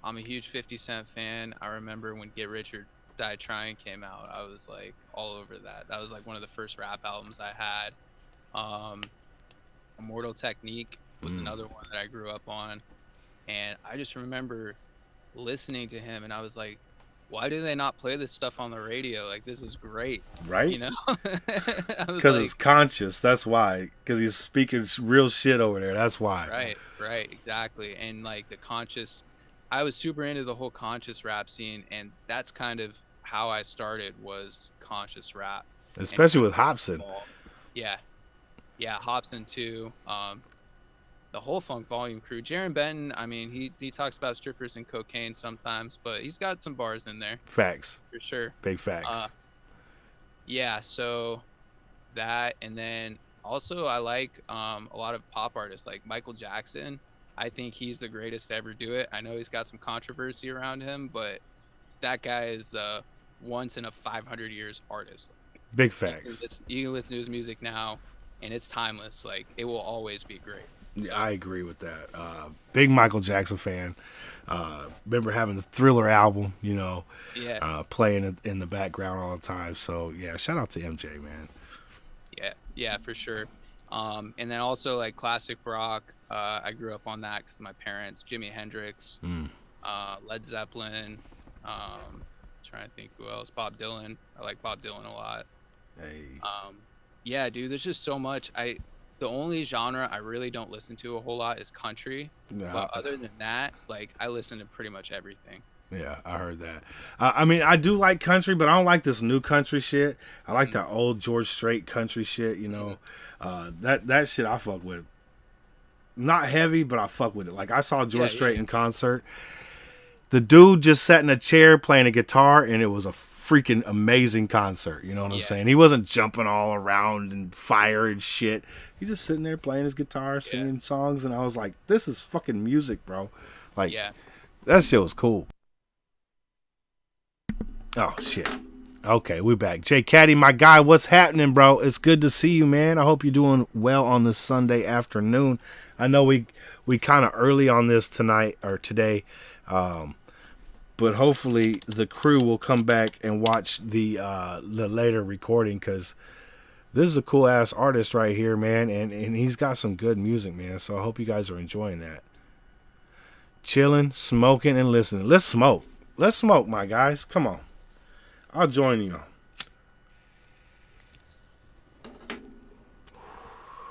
I'm a huge 50 Cent fan. I remember when Get Rich or Die Trying came out, I was like all over that. That was like one of the first rap albums I had. Um, Immortal Technique was another one that I grew up on, and I just remember listening to him, and I was like, why do they not play this stuff on the radio? Like, this is great, Right? you know? I was Because like, it's conscious. That's why. Because he's speaking real shit over there. That's why. right, exactly. And like the conscious, I was super into the whole conscious rap scene, and that's kind of how I started, was conscious rap. And Especially with Hobson. Yeah, yeah, Hobson too. The whole Funk Volume crew. Jaron Benton, I mean, he talks about strippers and cocaine sometimes, but he's got some bars in there Facts. for sure. Big facts. Yeah, so that, and then also I like a lot of pop artists like Michael Jackson. I think he's the greatest to ever do it. I know he's got some controversy around him, but that guy is once in a 500 years artist. Big You facts. can listen to his music now, and it's timeless. Like, it will always be great. Yeah, I agree with that. Big Michael Jackson fan. Remember having the Thriller album, Yeah, playing it in the background all the time. So yeah, shout out to MJ, man. yeah, for sure. And then also like classic rock. I grew up on that because my parents, Jimi Hendrix, Led Zeppelin. Trying to think who else. Bob Dylan. I like Bob Dylan a lot. Hey, Yeah, dude, there's just so much. The only genre I really don't listen to a whole lot is country. yeah, But other than that, like, I listen to pretty much everything. yeah, I heard that. I mean, I do like country, but I don't like this new country shit. I like that old George Strait country shit. That shit I fuck with. Not heavy, but I fuck with it. Like, I saw George Yeah, Strait yeah. in concert. The dude just sat in a chair playing a guitar, and it was a freaking amazing concert. You know what I'm Yeah. saying? He wasn't jumping all around and fire and shit. He's just sitting there playing his guitar, singing songs, and I was like, this is fucking music, bro. Like, Yeah. that shit was cool. Oh, shit. Okay, we're back. Jay Caddy, my guy, what's happening, bro? It's good to see you, man. I hope you're doing well on this Sunday afternoon. I know we kind of early on this tonight or today, but hopefully the crew will come back and watch the later recording, because this is a cool ass artist right here, man, and he's got some good music, man. So I hope you guys are enjoying that. Chilling, smoking, and listening. Let's smoke. Let's smoke, my guys. Come on. I'll join you.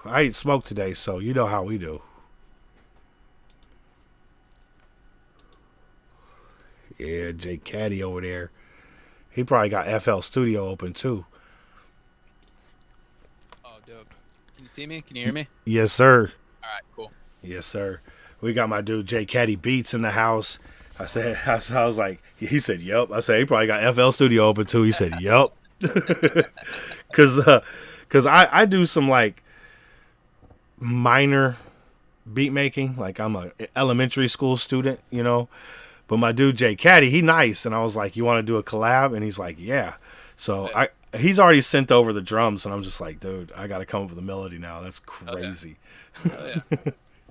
I ate smoke today, so you know how we do. Yeah, Jay Caddy over there. He probably got FL Studio open too. Oh, dope. Can you see me? Can you hear me? Yes, sir. All right, cool. Yes, sir. We got my dude Jay Caddy Beats in the house. I was like, he said, yup. I said, he probably got FL Studio open too. He said, yup. Cause I do some like minor beat making. Like, I'm a elementary school student, but my dude Jay Caddy, he nice. And I was like, you want to do a collab? And he's like, yeah. So he's already sent over the drums, and I'm just like, dude, I got to come up with a melody now. That's crazy. Oh, yeah.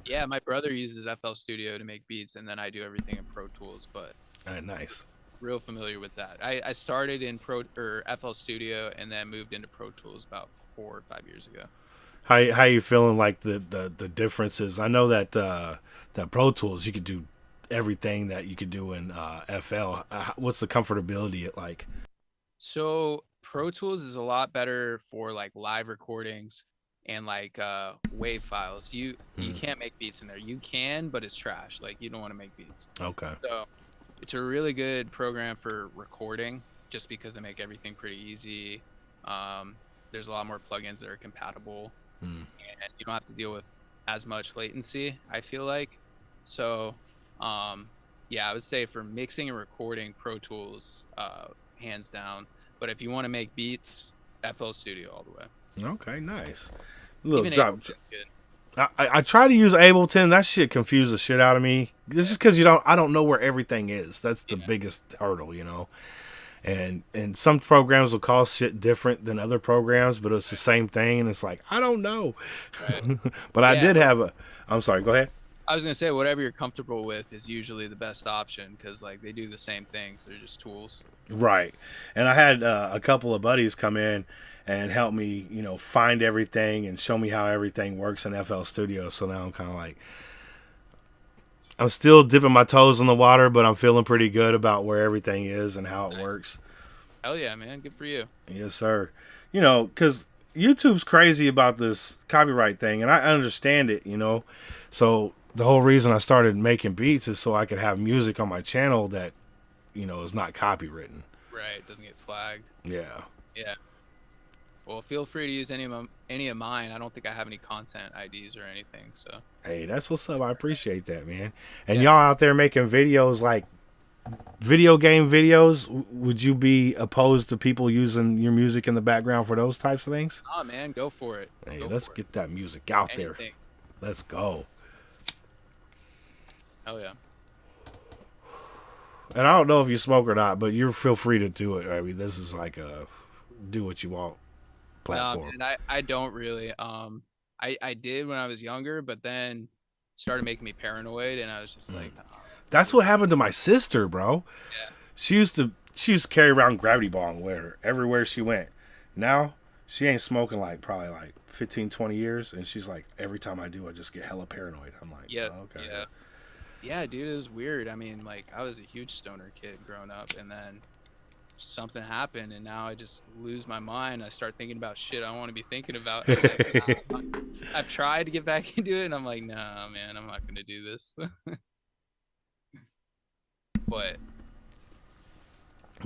Yeah, my brother uses FL Studio to make beats, and then I do everything in Pro Tools, but All right, nice. real familiar with that. I started in FL Studio and then moved into Pro Tools about 4 or 5 years ago. How you feeling like the differences? I know that that Pro Tools, you could do everything that you could do in FL. What's the comfortability like? So Pro Tools is a lot better for like live recordings and like wave files. You can't make beats in there. You can, but it's trash. Like, you don't want to make beats. Okay. So it's a really good program for recording, just because they make everything pretty easy. There's a lot more plugins that are compatible, and you don't have to deal with as much latency, I feel like. So yeah, I would say for mixing and recording, Pro Tools hands down. But if you want to make beats, FL Studio all the way. Okay, nice. Little Even drop. Ableton's good. I try to use Ableton. That shit confuses the shit out of me. It's just because I don't know where everything is. That's the biggest hurdle, And some programs will call shit different than other programs, but it's the same thing. And it's like, I don't know. Right. But I Yeah, did but- have I'm sorry, go ahead. I was gonna say whatever you're comfortable with is usually the best option because like they do the same things. They're just tools. Right. And I had a couple of buddies come in and help me, find everything and show me how everything works in FL Studio. So now I'm kind of like, I'm still dipping my toes in the water, but I'm feeling pretty good about where everything is and how it Nice. works. Hell yeah, man. Good for you. Yes, sir. Because YouTube's crazy about this copyright thing, and I understand it, So the whole reason I started making beats is so I could have music on my channel that, is not copywritten. Right. Doesn't get flagged. Yeah. Yeah. Well, feel free to use any of mine. I don't think I have any content IDs or anything. So Hey, that's what's up. I appreciate that, man. And Yeah. y'all out there making videos like video game videos, would you be opposed to people using your music in the background for those types of things? oh man, go for it. Hey, Go let's for it. get that music out there. Anything. Let's go. Hell yeah. And I don't know if you smoke or not, but you feel free to do it. I mean, this is like a do what you want platform. No, man, I don't really. I did when I was younger, but then started making me paranoid, and I was just like, oh, That's what happened to my sister, bro. Yeah. She used to carry around Gravity Bong with her everywhere she went. Now she ain't smoking probably 15, 20 years, and she's like, every time I do, I just get hella paranoid. I'm like, yeah, oh, okay. yeah, dude, it was weird. I mean, like, I was a huge stoner kid growing up, and then something happened, and now I just lose my mind. I start thinking about shit I don't want to be thinking about. And I've tried to get back into it, and I'm like, nah, man, I'm not gonna do this. But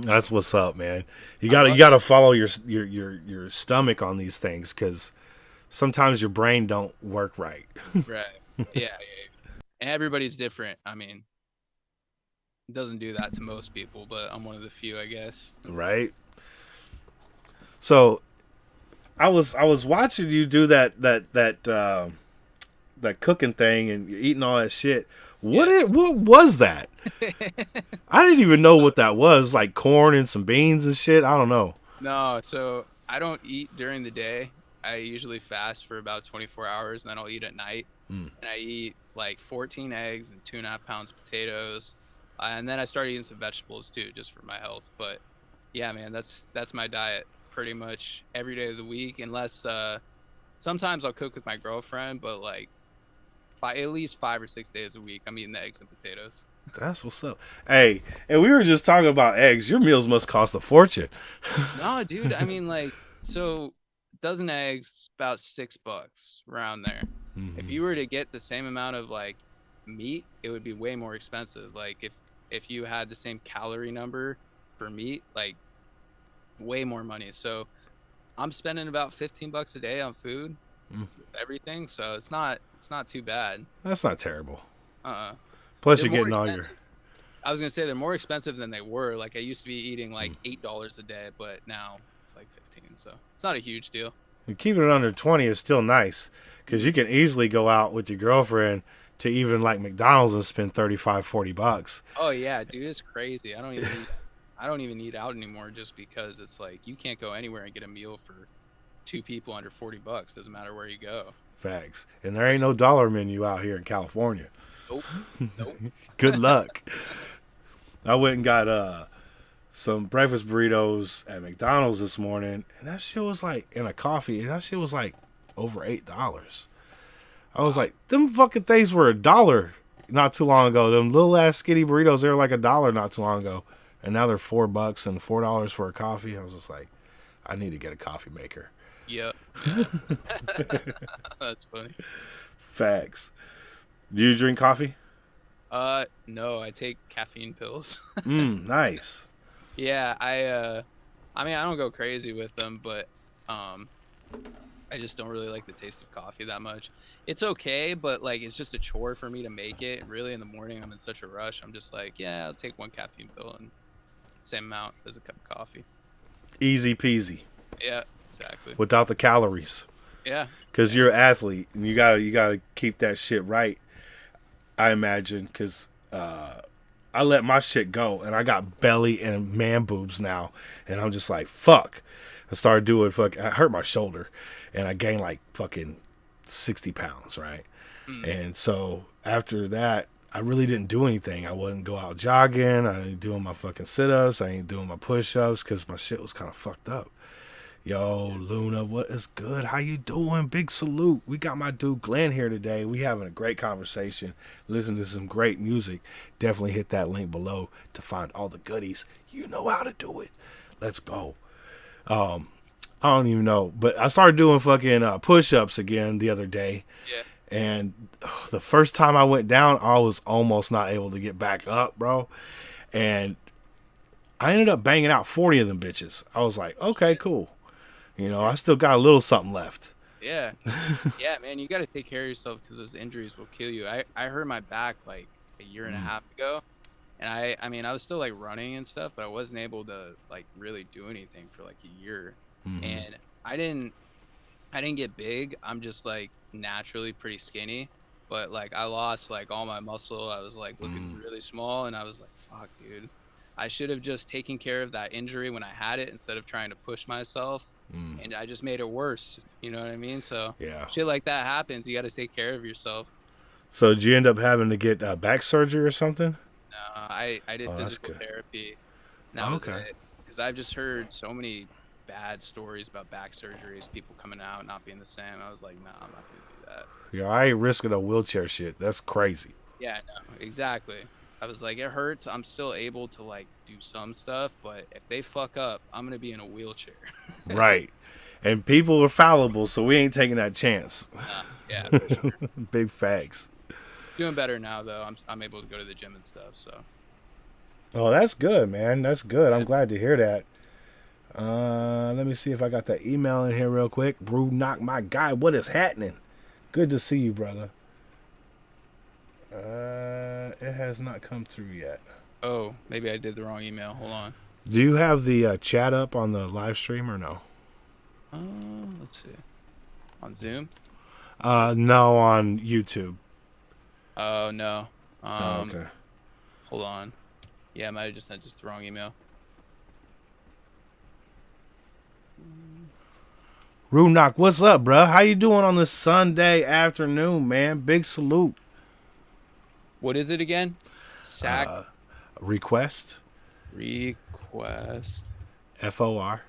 That's what's up, man. You love gotta follow your stomach on these things, because sometimes your brain don't work right. right, yeah. And everybody's different. I mean, it doesn't do that to most people, but I'm one of the few, I guess. Right. So I was watching you do that cooking thing and you're eating all that shit. What was that? I didn't even know what that was. Like corn and some beans and shit. I don't know. No, so I don't eat during the day. I usually fast for about 24 hours, and then I'll eat at night. And I eat like 14 eggs and 2.5 pounds potatoes, and then I started eating some vegetables too, just for my health. But yeah, man, that's my diet pretty much every day of the week, unless sometimes I'll cook with my girlfriend, but like at least 5 or 6 days a week, I'm eating the eggs and potatoes. That's what's up. Hey, and we were just talking about eggs. Your meals must cost a fortune. No, dude, I mean, like, so dozen eggs about $6 around there. If you were to get the same amount of like meat, it would be way more expensive. Like if you had the same calorie number for meat, like way more money. So I'm spending about $15 a day on food, everything. So it's not too bad. That's not terrible. They're Plus, you're more getting all your. expensive. I was gonna say they're more expensive than they were. Like I used to be eating like $8 a day, but now it's like 15. So it's not a huge deal. Keeping it under 20 is still nice, because you can easily go out with your girlfriend to even like McDonald's and spend $35-40. Oh yeah, dude, it's crazy. I don't even eat out anymore, just because it's like you can't go anywhere and get a meal for 2 people under $40. Doesn't matter where you go. Facts. And there ain't no dollar menu out here in California. Nope. Nope. Good luck. I went and got some breakfast burritos at McDonald's this morning, and that shit was like, in a coffee, and that shit was like over $8. I was like, them fucking things were $1 not too long ago. Them little ass skinny burritos, they were like $1 not too long ago, and now they're $4 and $4 for a coffee. I was just like, I need to get a coffee maker. Yep. Yeah. That's funny. Facts. Do you drink coffee? No, I take caffeine pills. Nice. Yeah, I mean, I don't go crazy with them, but I just don't really like the taste of coffee that much. It's okay, but like it's just a chore for me to make it. And really, in the morning, I'm in such a rush. I'm just like, yeah, I'll take 1 caffeine pill and same amount as a cup of coffee. Easy peasy. Yeah, exactly. Without the calories. Yeah. Because you're an athlete, and you gotta keep that shit right. I imagine, because I let my shit go, and I got belly and man boobs now, and I'm just like, fuck. I started doing I hurt my shoulder, and I gained like fucking 60 pounds, right? And so after that, I really didn't do anything. I wouldn't go out jogging. I ain't doing my fucking sit-ups. I ain't doing my push-ups because my shit was kind of fucked up. Yo, Luna, what is good? How you doing? Big salute. We got my dude Glenn here today. We having a great conversation. Listen to some great music. Definitely hit that link below to find all the goodies. You know how to do it. Let's go. I don't even know, but I started doing fucking push-ups again the other day. Yeah. And the first time I went down, I was almost not able to get back up, bro. And I ended up banging out 40 of them bitches. I was like, okay, cool. You know, I still got a little something left. Yeah. Yeah, man, you got to take care of yourself because those injuries will kill you. I hurt my back like a year and a half ago. And I mean, I was still like running and stuff, but I wasn't able to like really do anything for like a year. And I didn't get big. I'm just like naturally pretty skinny, but like I lost like all my muscle. I was like looking really small, and I was like, fuck, dude, I should have just taken care of that injury when I had it instead of trying to push myself. And I just made it worse. You know what I mean? So Yeah. shit like that happens. You got to take care of yourself. So did you end up having to get back surgery or something? I did Oh, that's physical good. therapy. And that was Okay. it. Because I've just heard so many bad stories about back surgeries, people coming out not being the same. I was like, nah, I'm not gonna do that. Yo, I ain't risking a wheelchair shit. That's crazy. Yeah, no, exactly. I was like, it hurts. I'm still able to like do some stuff, but if they fuck up, I'm gonna be in a wheelchair. Right. And people are fallible, so we ain't taking that chance. Yeah, for sure. Big facts. Doing better now though. I'm able to go to the gym and stuff. So Oh, that's good, man. That's good. I'm glad to hear that. Let me see if I got that email in here real quick. Brew Knock, my guy, what is happening? Good to see you, brother. It has not come through yet. oh, maybe I did the wrong email. Hold on. Do you have the chat up on the live stream or no? Let's see. On Zoom? No, on YouTube. Oh no. Oh, okay. Hold on. Yeah, I might have just sent just the wrong email. Runock, what's up, bro? How you doing on this Sunday afternoon, man? Big salute. What is it again? Sac Request, request FOR,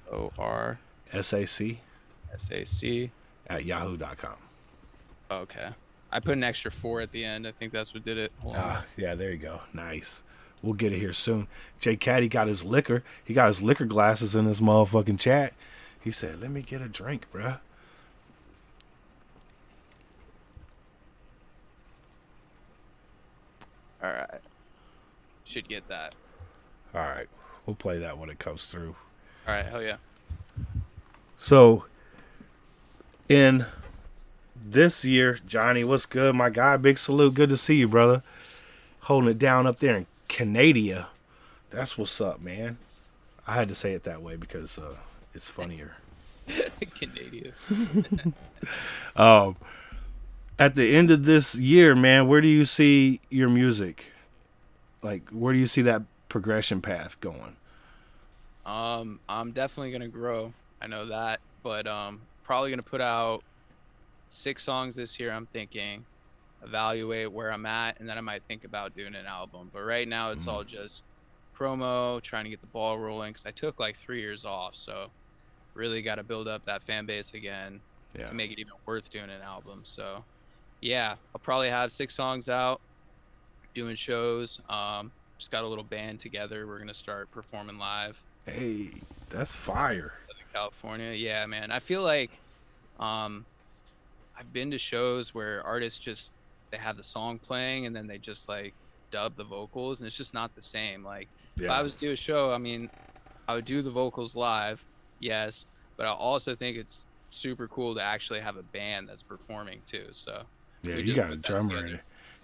FOR SAC SAC. at yahoo.com. Okay. I put an extra 4 at the end. I think that's what did it. Hold on. Yeah, there you go. Nice. We'll get it here soon. Jay Caddy got his liquor. He got his liquor glasses in his motherfucking chat. He said, let me get a drink, bruh. All right. Should get that. All right. We'll play that when it comes through. All right. Hell yeah. So, in this year, Johnny, what's good, my guy? Big salute. Good to see you, brother. Holding it down up there in Canada. That's what's up, man. I had to say it that way because it's funnier. Canadian. At the end of this year, man, where do you see your music? Like, where do you see that progression path going? I'm definitely gonna grow. I know that, but probably gonna put out 6 songs this year. I'm thinking, evaluate where I'm at, and then I might think about doing an album. But right now, it's all just promo, trying to get the ball rolling. Because I took like 3 years off, so really got to build up that fan base again to make it even worth doing an album. So yeah, I'll probably have 6 songs out, doing shows. Just got a little band together. We're gonna start performing live. Hey, that's fire. Southern California. Yeah, man. I feel like I've been to shows where artists just they have the song playing and then they just like dub the vocals, and it's just not the same. Like if I was to do a show, I mean, I would do the vocals live, yes, but I also think it's super cool to actually have a band that's performing too. So Yeah, we you just got a put that drummer together. in it.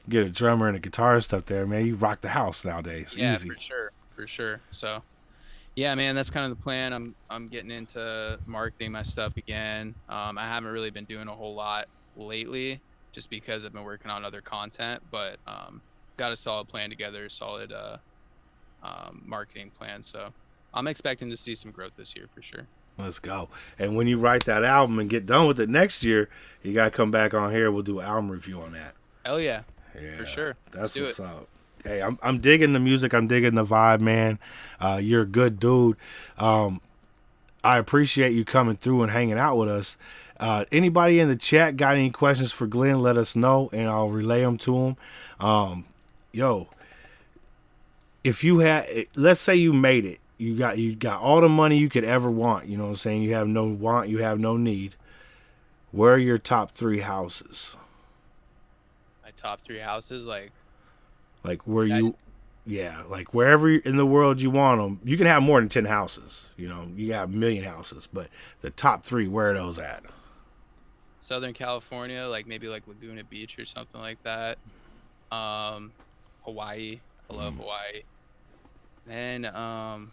Get a drummer and a guitarist up there, man. You rock the house nowadays. Yeah, Easy. for sure. So yeah, man, that's kind of the plan. I'm getting into marketing my stuff again. I haven't really been doing a whole lot lately just because I've been working on other content, but got a solid plan together, solid marketing plan. So I'm expecting to see some growth this year for sure. Let's go. And when you write that album and get done with it next year, you gotta come back on here. We'll do an album review on that. Hell yeah, Yeah, for sure. That's Let's do what's it. up. Hey, I'm digging the music. I'm digging the vibe, man. You're a good dude. I appreciate you coming through and hanging out with us. Anybody in the chat got any questions for Glenn? Let us know, and I'll relay them to him. Yo, if you had, let's say you made it, you got all the money you could ever want. You know what I'm saying? You have no want, you have no need. Where are your top 3 houses? My top 3 houses, like Where you, United- yeah, like wherever in the world you want them. You can have more than 10 houses. You know, you can have a million houses, but the top 3, where are those at? Southern California, like maybe like Laguna Beach or something like that. Hawaii, I love Hawaii. Then, man,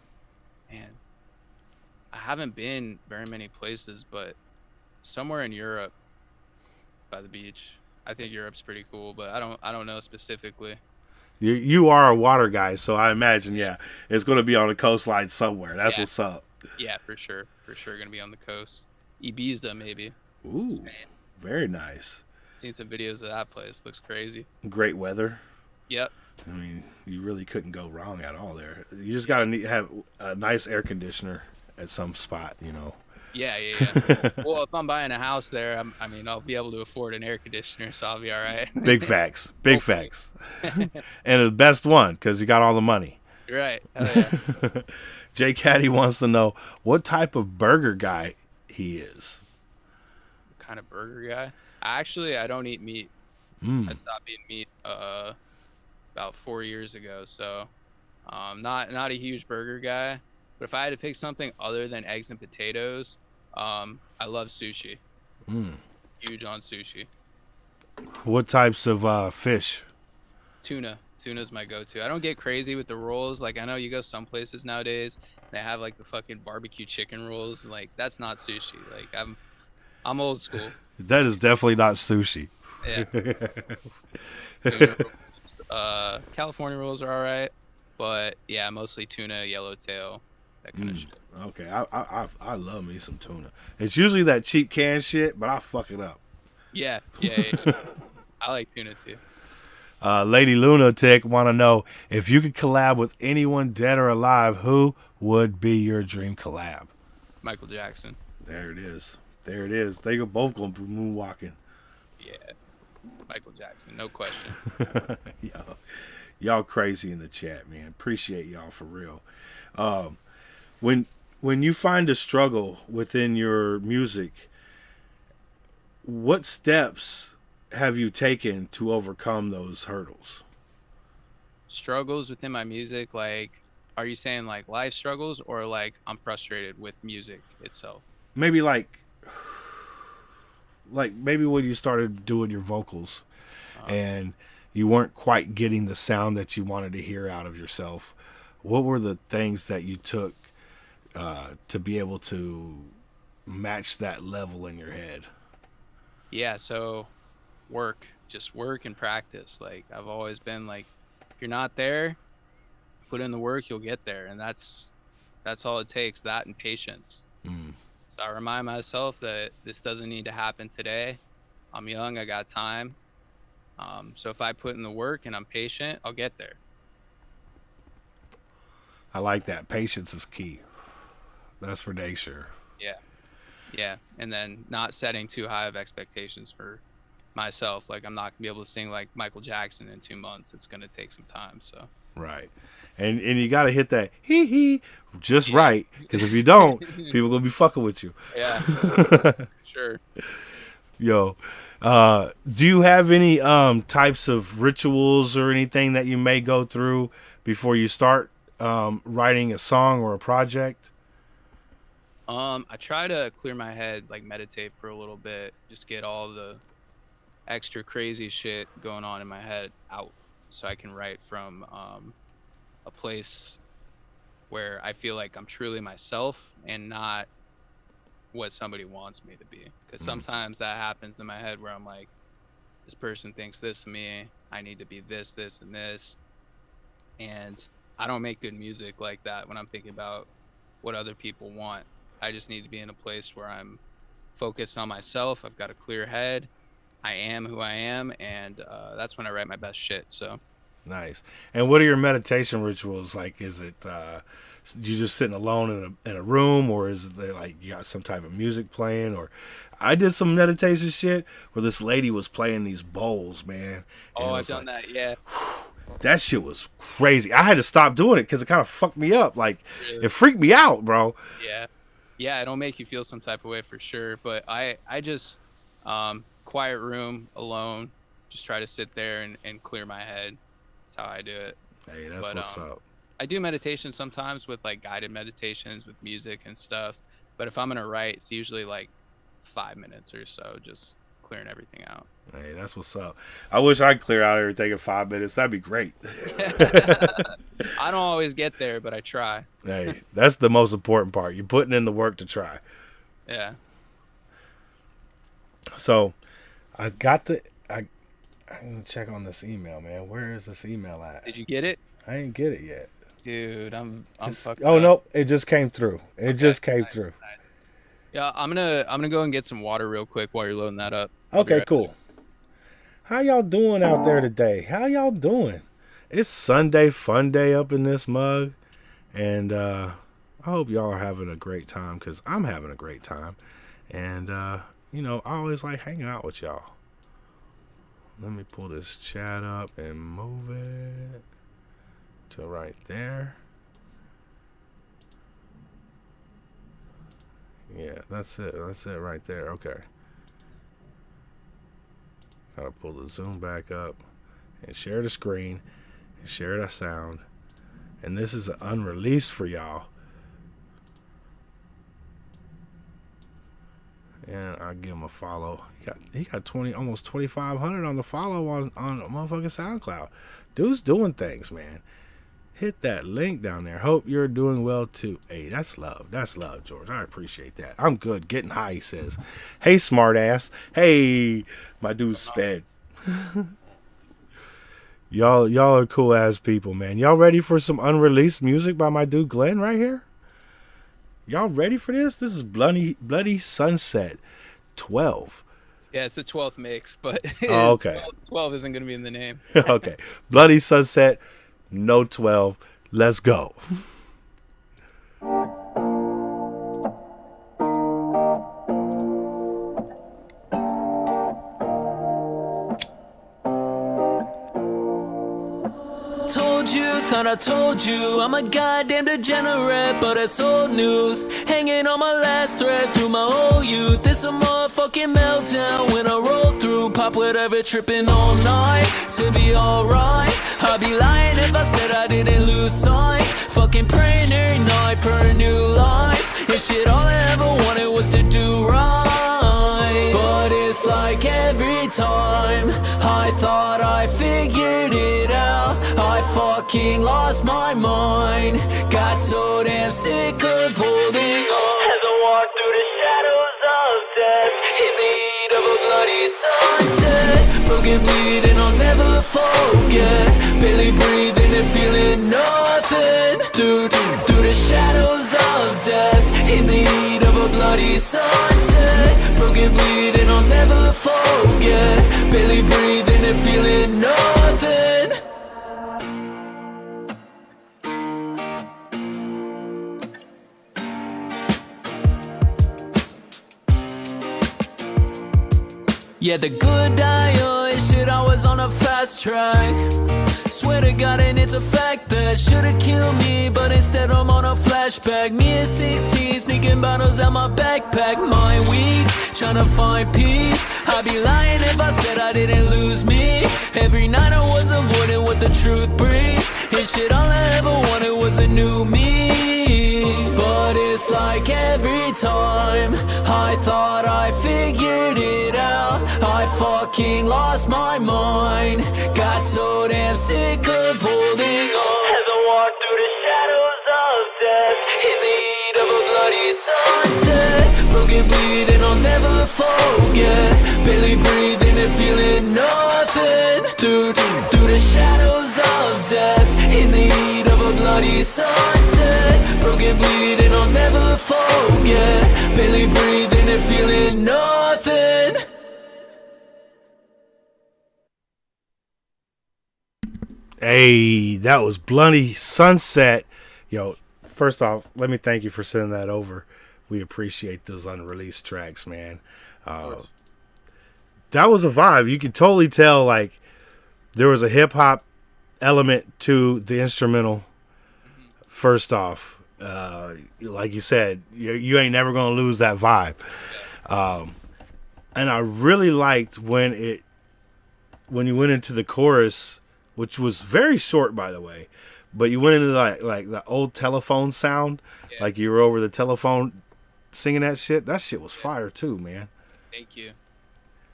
I haven't been very many places, but somewhere in Europe by the beach. I think Europe's pretty cool, but I don't know specifically. You are a water guy, so I imagine, yeah, it's going to be on the coastline somewhere. That's Yeah. what's up. Yeah, for sure gonna be on the coast. Ibiza maybe. Ooh, Spain. very nice. Seen some videos of that place. Looks crazy. Great weather. Yep. I mean, you really couldn't go wrong at all there. You just got to have a nice air conditioner at some spot, you know. Yeah. Well, if I'm buying a house there, I mean, I'll be able to afford an air conditioner, so I'll be all right. Big facts. Big Hopefully. facts. And the best one, because you got all the money. You're right. Hell yeah. Jay Caddy wants to know what type of burger guy he is. Kind of burger guy. I don't eat meat. Mm. I stopped eating meat about 4 years ago, so not a huge burger guy. But if I had to pick something other than eggs and potatoes, I love sushi. Mm. Huge on sushi. What types of fish? Tuna's my go-to. I don't get crazy with the rolls. Like, I know you go some places nowadays, they have like the fucking barbecue chicken rolls. Like, that's not sushi. Like, I'm old school. That is definitely not sushi. Yeah. Tuna rolls. California rolls are all right, but yeah, mostly tuna, yellowtail, that kind of shit. Okay, I love me some tuna. It's usually that cheap canned shit, but I fuck it up. Yeah. I like tuna too. Lady Lunatic want to know if you could collab with anyone dead or alive, who would be your dream collab? Michael Jackson. There it is. There it is. They both gonna be moonwalking. Yeah. Michael Jackson, no question. Y'all crazy in the chat, man. Appreciate y'all for real. When you find a struggle within your music, what steps have you taken to overcome those hurdles? Struggles within my music, like, are you saying like life struggles or like I'm frustrated with music itself? Maybe like maybe when you started doing your vocals and you weren't quite getting the sound that you wanted to hear out of yourself. What were the things that you took to be able to match that level in your head? Yeah, so just work and practice. Like, I've always been like, if you're not there, put in the work, you'll get there. And that's all it takes, that and patience. So I remind myself that this doesn't need to happen today. I'm young, I got time. So if I put in the work and I'm patient, I'll get there. I like that. Patience is key. That's for damn sure. Yeah. And then not setting too high of expectations for myself. Like, I'm not gonna be able to sing like Michael Jackson in 2 months. It's gonna take some time. So Right. And you got to hit that hee just right, because if you don't, people gonna be fucking with you. yeah, sure. Yo, do you have any types of rituals or anything that you may go through before you start writing a song or a project? I try to clear my head, like meditate for a little bit, just get all the extra crazy shit going on in my head out, so I can write from a place where I feel like I'm truly myself and not what somebody wants me to be. Because sometimes that happens in my head where I'm like, this person thinks this of me. I need to be this, this, and this. And I don't make good music like that when I'm thinking about what other people want. I just need to be in a place where I'm focused on myself. I've got a clear head. I am who I am, and that's when I write my best shit. So nice. And what are your meditation rituals like? Is it you just sitting alone in a room, or is it like you got some type of music playing? Or I did some meditation shit where this lady was playing these bowls, man. Oh, I've done that. Yeah. That shit was crazy. I had to stop doing it because it kind of fucked me up. Like, it freaked me out, bro. Yeah, it'll make you feel some type of way for sure. But I just quiet room, alone, just try to sit there and clear my head. That's how I do it. Hey, that's what's up. I do meditation sometimes with like guided meditations with music and stuff. But if I'm gonna write, it's usually like 5 minutes or so, just clearing everything out. Hey, that's what's up. I wish I could clear out everything in 5 minutes. That'd be great. I don't always get there, but I try. Hey, that's the most important part. You're putting in the work to try. Yeah. So, I'm gonna check on this email, man. Where is this email at? Did you get it? I didn't get it yet. Dude, I'm fucked Oh up. no, it just came through. It just came through. Nice. Yeah, I'm gonna go and get some water real quick while you're loading that up. I'll be Okay, right cool. How y'all doing out there today? How y'all doing? It's Sunday fun day up in this mug, and I hope y'all are having a great time, because I'm having a great time. And you know, I always like hanging out with y'all. Let me pull this chat up and move it to right there. Yeah, that's it. That's it right there. Okay. Gotta pull the zoom back up and share the screen and share the sound. And this is an unreleased for y'all. And I'll give him a follow. He got 20, almost 2,500 on the follow on motherfucking SoundCloud. Dude's doing things, man. Hit that link down there. Hope you're doing well too. Hey, that's love. That's love, George. I appreciate that. I'm good. Getting high, he says. Hey, smartass. Hey, my dude sped. Y'all are cool ass people, man. Y'all ready for some unreleased music by my dude Glenn right here? Y'all ready for this? This is Bloody Sunset 12. Yeah, it's the 12th mix, but Oh, okay. 12 isn't gonna be in the name. Okay. Bloody Sunset, no 12. Let's go. Thought I told you I'm a goddamn degenerate, but it's old news. Hanging on my last thread through my whole youth. It's a motherfucking meltdown when I roll through. Pop whatever, tripping all night to be alright. I'd be lying if I said I didn't lose sight. Fucking praying every night for a new life. And shit, all I ever wanted was to do right. But it's like every time I thought I figured it out, I fucking lost my mind. Got so damn sick of holding on as I walk through the shadows of death, in the heat of a bloody sunset. Broken bleeding, I'll never forget. Barely breathing and feeling nothing. Through the shadows of death, in the heat of a bloody sunset. Broken bleeding, I'll never forget. Barely breathing and feeling nothing. Yeah, the good die young shit, I was on a fast track. Swear to God, and it's a fact that should've killed me, but instead I'm on a flashback. Me at 16, sneaking bottles out my backpack. My week, tryna find peace. I'd be lying if I said I didn't lose me. Every night I was avoiding what the truth brings. And shit, all I ever wanted was a new me. But it's like every time I thought I figured it out, I fucking lost my mind. Got so damn sick of holding on as I walk through the shadows of death, in the heat of a bloody sunset. Broken bleeding, I'll never forget. Barely breathing and feeling no heat of a bloody sunset. Broken, bleeding, I'll never forget. Barely breathing and feeling nothing. Hey, that was Bloody Sunset. Yo, first off, let me thank you for sending that over. We appreciate those unreleased tracks, man. That was a vibe. You could totally tell, like, there was a hip hop element to the instrumental. First off, like you said, you ain't never gonna lose that vibe. And I really liked when you went into the chorus, which was very short, by the way, but you went into like the old telephone sound, like you were over the telephone singing that shit. That shit was fire too, man. Thank you.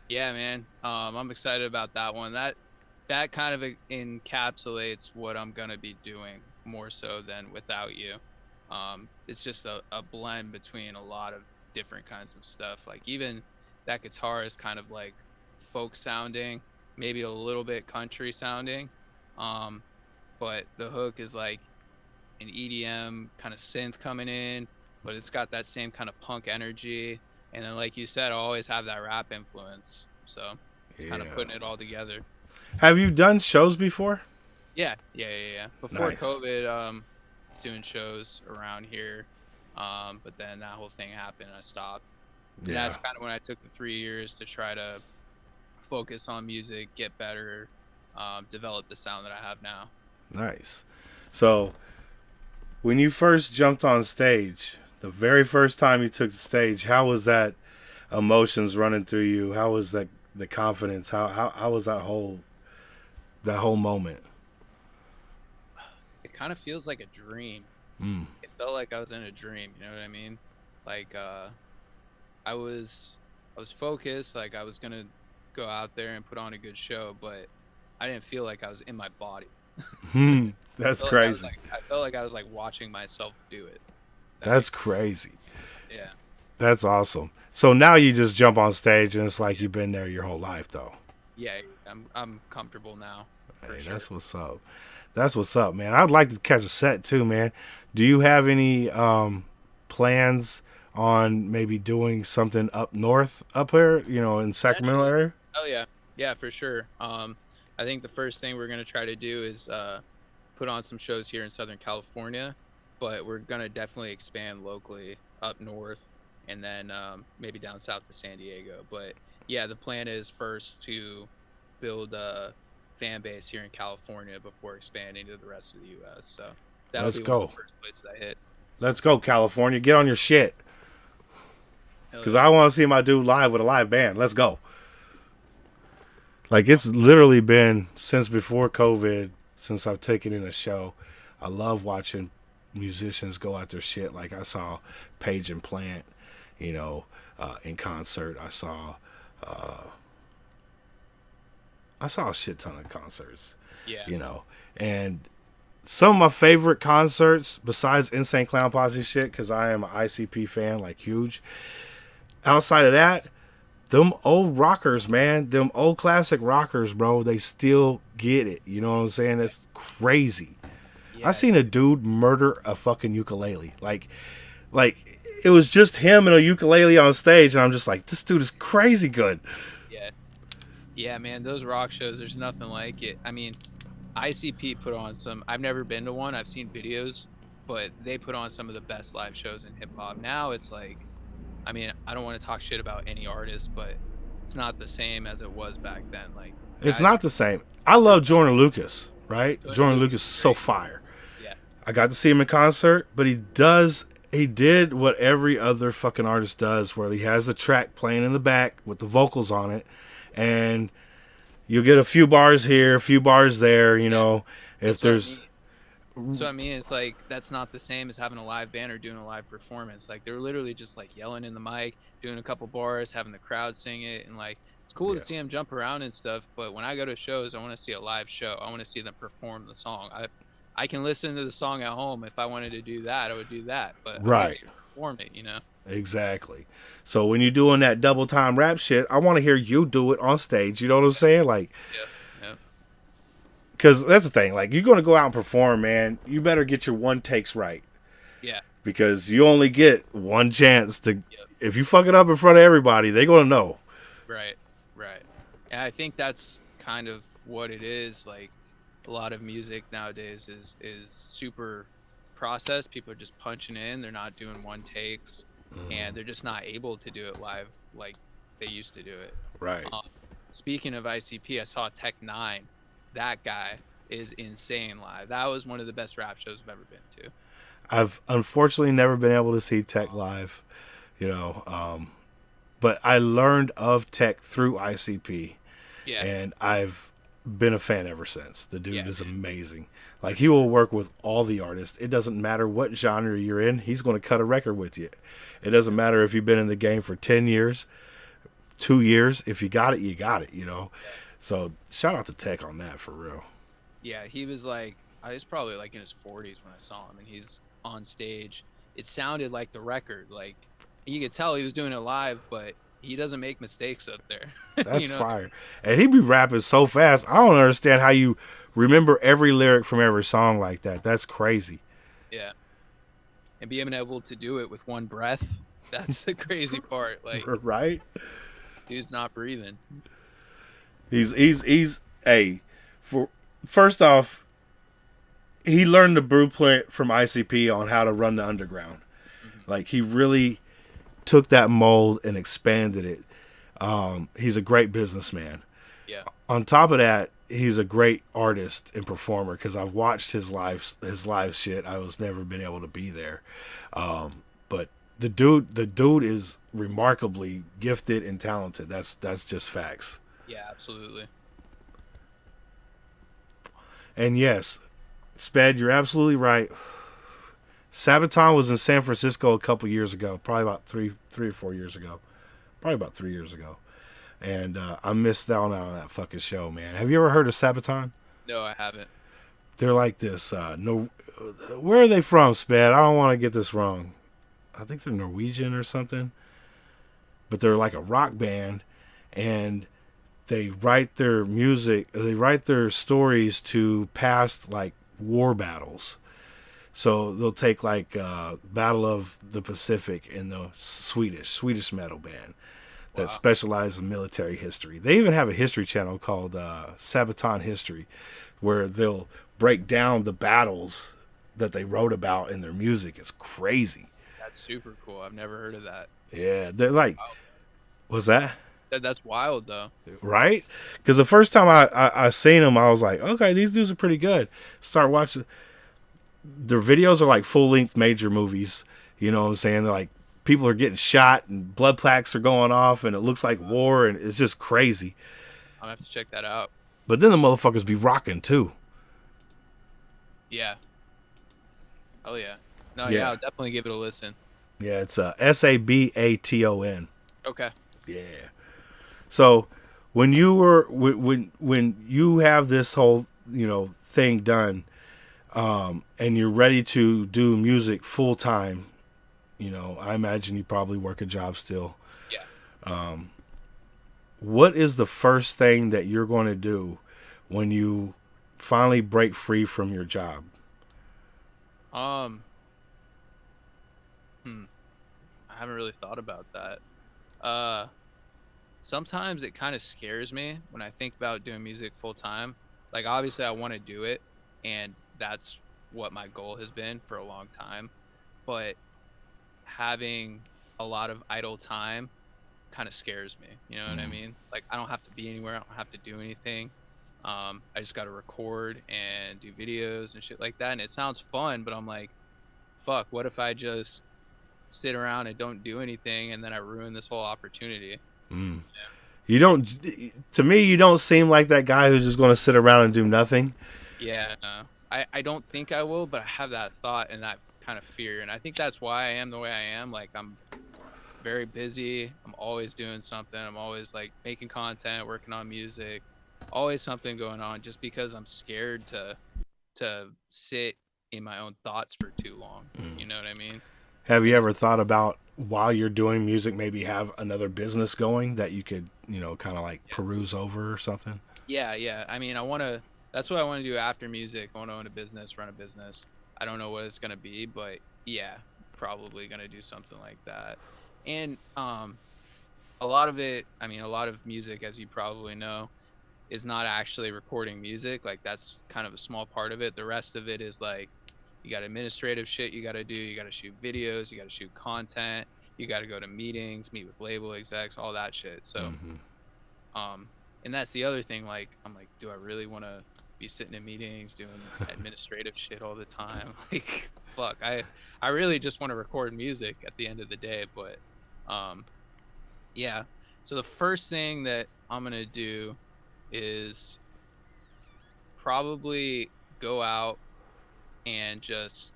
Yeah, man. I'm excited about that one. That kind of encapsulates what I'm gonna be doing more so than Without You. It's just a blend between a lot of different kinds of stuff. Like even that guitar is kind of like folk sounding, maybe a little bit country sounding, but the hook is like an EDM kind of synth coming in, but it's got that same kind of punk energy. And then, like you said, I always have that rap influence, so it's kind of putting it all together. Have you done shows before? Yeah. Before Nice. COVID, I was doing shows around here, but then that whole thing happened and I stopped. And Yeah. that's kind of when I took the 3 years to try to focus on music, get better, develop the sound that I have now. Nice. So, when you first jumped on stage, the very first time you took the stage, how was that emotions running through you? How was that the confidence? How was that whole moment? It kind of feels like a dream. Mm. It felt like I was in a dream, you know what I mean? Like I was focused, like I was gonna go out there and put on a good show, but I didn't feel like I was in my body. That's I crazy. felt like I was like watching myself do it. That's crazy. Yeah. That's awesome. So now you just jump on stage and it's like you've been there your whole life, though. Yeah, I'm comfortable now. For Hey, sure. that's what's up. That's what's up, man. I'd like to catch a set too, man. Do you have any plans on maybe doing something up north, up here, in Sacramento area? Oh yeah, for sure. I think the first thing we're gonna try to do is put on some shows here in Southern California, but we're gonna definitely expand locally up north, and then maybe down south to San Diego. But yeah, the plan is first to build a fan base here in California before expanding to the rest of the U.S. So that'll Let's be go. one of the first places I hit. Let's go, California. Get on your shit. Hell Because yeah. I want to see my dude live with a live band. Let's go. Like, it's literally been since before COVID, since I've taken in a show. I love watching musicians go out their shit. Like, I saw Page and Plant, in concert. I saw a shit ton of concerts, Yeah. And some of my favorite concerts, besides Insane Clown Posse shit, because I am an ICP fan, like huge. Outside of that, them old rockers, man, them old classic rockers, bro, they still get it. You know what I'm saying? It's crazy. Yeah, I seen a dude murder a fucking ukulele. Like it was just him and a ukulele on stage, and I'm just like, this dude is crazy good. Yeah, man, those rock shows, there's nothing like it. I mean, ICP put on some, I've never been to one, I've seen videos, but they put on some of the best live shows in hip hop. Now it's like, I mean, I don't want to talk shit about any artist, but it's not the same as it was back then. Like, It's guys- not the same. I love Jordan Lucas, right? Jordan Jordan Lucas Lucas is is so great. fire. Yeah. I got to see him in concert, but he did what every other fucking artist does, where he has the track playing in the back with the vocals on it, and you'll get a few bars here, a few bars there, if That's what I there's mean. So I mean, it's like that's not the same as having a live band or doing a live performance. Like they're literally just like yelling in the mic, doing a couple bars, having the crowd sing it, and like it's cool Yeah. to see them jump around and stuff. But when I go to shows, I want to see a live show. I want to see them perform the song. I can listen to the song at home. If I wanted to do that, I would do that. But I wanna Right. see them perform it, Exactly. So when you're doing that double time rap shit, I want to hear you do it on stage. You know what I'm saying? Like, Yeah. Because that's the thing. Like, you're going to go out and perform, man. You better get your one takes right. Yeah. Because you only get one chance to. If you fuck it up in front of everybody, they're going to know. Right. And I think that's kind of what it is. Like, a lot of music nowadays is super processed. People are just punching in. They're not doing one takes, and they're just not able to do it live like they used to do it. Right. Speaking of ICP, I saw Tech Nine. That guy is insane live. That was one of the best rap shows I've ever been to. I've unfortunately never been able to see Tech live, you know, but I learned of Tech through ICP, and I've been a fan ever since. The dude is amazing. Like, he will work with all the artists. It doesn't matter what genre you're in. He's going to cut a record with you. It doesn't matter if you've been in the game for 10 years, 2 years. If you got it, you got it, you know. So shout out to Tech on that, for real. Yeah, he was like, I was probably like in his 40s when I saw him, and he's on stage. It sounded like the record. Like, you could tell he was doing it live, but he doesn't make mistakes up there. That's you know? fire. And he be rapping so fast. I don't understand how you remember every lyric from every song like that. That's crazy. Yeah. And being able to do it with one breath, that's the crazy part. Like, Right? dude's not breathing. He's first off, he learned the blueprint from ICP on how to run the underground. Like, he really took that mold and expanded it. He's a great businessman. Yeah. On top of that, he's a great artist and performer, because I've watched his live shit. I was never been able to be there. But the dude is remarkably gifted and talented. That's just facts. Yeah, absolutely. And yes, Sped, you're absolutely right. Sabaton was in San Francisco a couple years ago, probably about three or 4 years ago. Probably about 3 years ago. And I missed out on that fucking show, man. Have you ever heard of Sabaton? No, I haven't. They're like this. Where are they from, Sped? I don't want to get this wrong. I think they're Norwegian or something. But they're like a rock band, and they write their music. They write their stories to past like war battles. So they'll take like Battle of the Pacific in the Swedish metal band that specializes in military history. They even have a history channel called Sabaton History, where they'll break down the battles that they wrote about in their music. It's crazy. That's super cool. I've never heard of that. Yeah, they're like, what's that? That's wild, though. Right? Because the first time I seen them, I was like, okay, these dudes are pretty good. Start watching. Their videos are like full-length major movies. You know what I'm saying? They're like, people are getting shot and blood plaques are going off and it looks like war, and it's just crazy. I'm going to have to check that out. But then the motherfuckers be rocking too. Yeah. Oh, yeah. No, Yeah. yeah, I'll definitely give it a listen. Yeah, it's Sabaton. Okay. Yeah. So when you were when you have this whole, you know, thing done, and you're ready to do music full time, you know, I imagine you probably work a job still. Yeah. What is the first thing that you're going to do when you finally break free from your job? I haven't really thought about that. Sometimes it kind of scares me when I think about doing music full time. Like, obviously I want to do it, and that's what my goal has been for a long time. But having a lot of idle time kind of scares me. You know what I mean? Like, I don't have to be anywhere. I don't have to do anything. I just got to record and do videos and shit like that. And it sounds fun, but I'm like, fuck, what if I just sit around and don't do anything, and then I ruin this whole opportunity? Yeah. You don't, to me, you don't seem like that guy who's just going to sit around and do nothing. Yeah, no. I don't think I will, but I have that thought and that kind of fear. And I think that's why I am the way I am. Like, I'm very busy. I'm always doing something. I'm always like making content, working on music, always something going on, just because I'm scared to sit in my own thoughts for too long. You know what I mean? Have you ever thought about, while you're doing music, maybe have another business going that you could, you know, kind of like peruse over or something? Yeah. I mean, I want to That's what I want to do after music. I want to own a business, run a business. I don't know what it's gonna be, but yeah, probably gonna do something like that. And a lot of it, I mean, a lot of music, as you probably know, is not actually recording music. Like that's kind of a small part of it. The rest of it is like you got administrative shit you got to do. You got to shoot videos. You got to shoot content. You got to go to meetings, meet with label execs, all that shit. So, and that's the other thing. Like, I'm like, do I really want to be sitting in meetings doing administrative shit all the time? Like, fuck. I really just want to record music at the end of the day. But, yeah. So the first thing that I'm gonna do is probably go out and just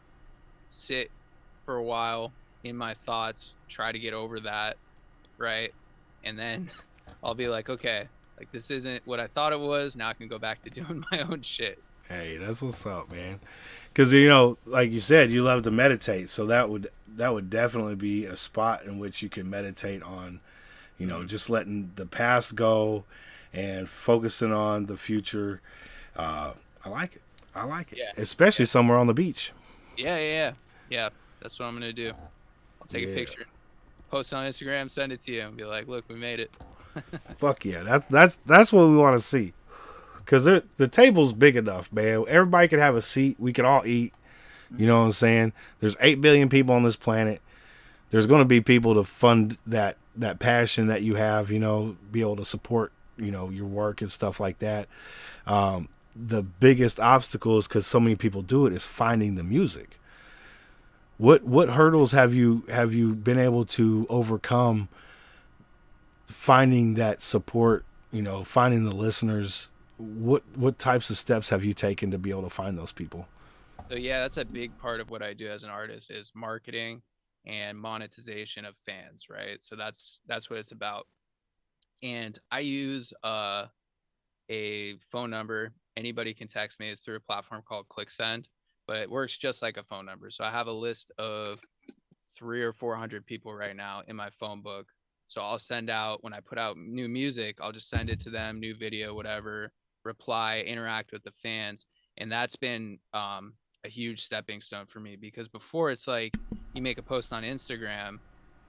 sit for a while in my thoughts, try to get over that, right? And then I'll be like, okay, like this isn't what I thought it was. Now I can go back to doing my own shit. Hey, that's what's up, man. Because you know, like you said, you love to meditate, so that would definitely be a spot in which you can meditate on, you know, just letting the past go and focusing on the future. I like it. I like it, Yeah. especially somewhere on the beach. Yeah. That's what I'm gonna do. I'll take Yeah. a picture, post it on Instagram, send it to you, and be like, look, we made it. Fuck yeah, that's what we want to see. Because the table's big enough, man. Everybody could have a seat. We could all eat. You know what I'm saying? There's 8 billion people on this planet. There's going to be people to fund that passion that you have, you know, be able to support, you know, your work and stuff like that. The biggest obstacle is because so many people do it is finding the music. What hurdles have you been able to overcome finding that support, you know, finding the listeners? What types of steps have you taken to be able to find those people? So yeah, that's a big part of what I do as an artist is marketing and monetization of fans, right? So that's what it's about. And I use a phone number. Anybody can text me. It's through a platform called ClickSend, but it works just like a phone number. So I have a list of 300 or 400 people right now in my phone book. So I'll send out, when I put out new music, I'll just send it to them, new video, whatever, reply, interact with the fans. And that's been a huge stepping stone for me, because before it's like you make a post on Instagram,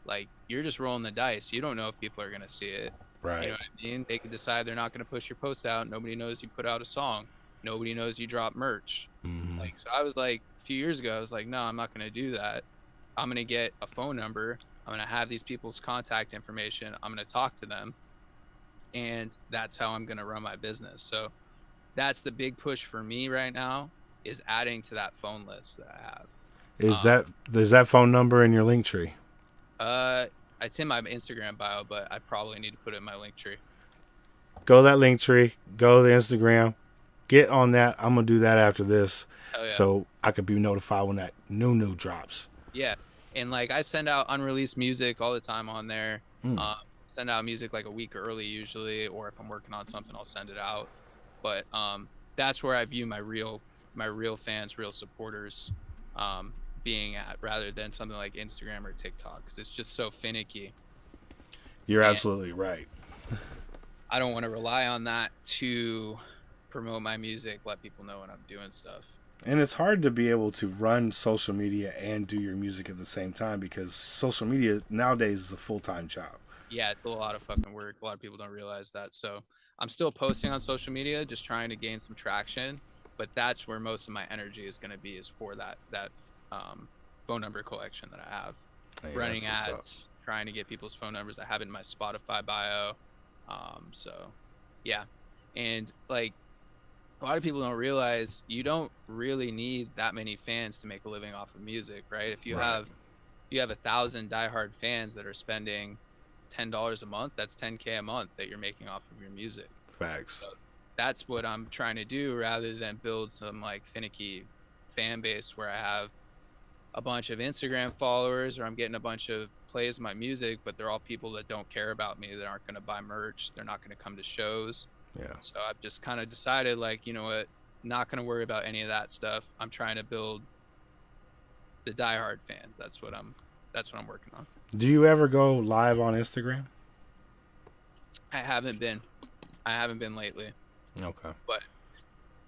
like you're just rolling the dice. You don't know if people are going to see it. Right. You know what I mean? They could decide they're not going to push your post out. Nobody knows you put out a song. Nobody knows you drop merch. Mm-hmm. Like, so I was like, a few years ago, I was like, no, I'm not going to do that. I'm going to get a phone number. I'm going to have these people's contact information. I'm going to talk to them. And that's how I'm going to run my business. So that's the big push for me right now, is adding to that phone list that I have. Is that phone number in your link tree? It's in my Instagram bio, but I probably need to put it in my link tree. Go to that link tree, go to the Instagram, get on that. I'm going to do that after this. Oh, yeah. So I could be notified when that new drops. Yeah. And like I send out unreleased music all the time on there. Send out music like a week early usually, or if I'm working on something, I'll send it out. But that's where I view my real fans, real supporters being at, rather than something like Instagram or TikTok, because it's just so finicky. You're absolutely right. I don't want to rely on that to promote my music, let people know when I'm doing stuff. And it's hard to be able to run social media and do your music at the same time, because social media nowadays is a full-time job. Yeah, it's a lot of fucking work. A lot of people don't realize that. So I'm still posting on social media, just trying to gain some traction. But that's where most of my energy is going to be, is for that phone number collection that I have. Hey, Running that's what's ads, trying to get people's phone numbers. I have it in my Spotify bio. So, yeah. And like, a lot of people don't realize you don't really need that many fans to make a living off of music, right? If you have 1,000 diehard fans that are spending $10 a month, that's $10K a month that you're making off of your music. Facts. So that's what I'm trying to do, rather than build some like finicky fan base where I have a bunch of Instagram followers, or I'm getting a bunch of plays of my music, but they're all people that don't care about me, that aren't going to buy merch, they're not going to come to shows. Yeah. So I've just kind of decided, like, you know what, not going to worry about any of that stuff. I'm trying to build the diehard fans. That's what I'm working on. Do you ever go live on Instagram? I haven't been lately, Okay. but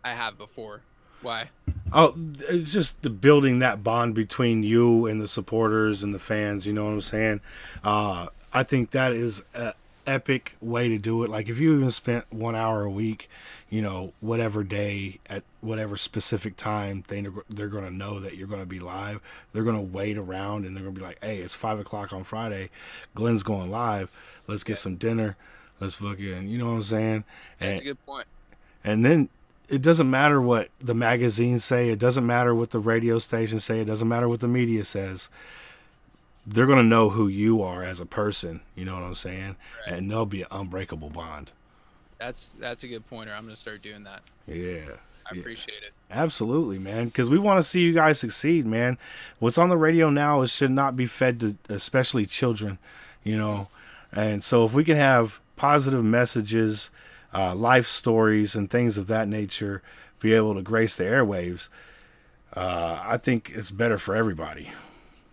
I have before. Why? Oh, it's just the building that bond between you and the supporters and the fans. You know what I'm saying? I think that is a epic way to do it. Like if you even spent 1 hour a week, you know, whatever day at whatever specific time, they're going to know that you're going to be live. They're going to wait around and they're going to be like, hey, it's 5 o'clock on Friday. Glenn's going live. Let's get some dinner. Let's fucking, you know what I'm saying? That's a good point. And then it doesn't matter what the magazines say. It doesn't matter what the radio stations say. It doesn't matter what the media says. They're going to know who you are as a person. You know what I'm saying? Right. And there'll be an unbreakable bond. That's a good pointer. I'm gonna start doing that. Yeah. I appreciate it. Absolutely, man. Because we want to see you guys succeed, man. What's on the radio now is should not be fed to especially children, you know. And so if we can have positive messages, life stories, and things of that nature be able to grace the airwaves, I think it's better for everybody.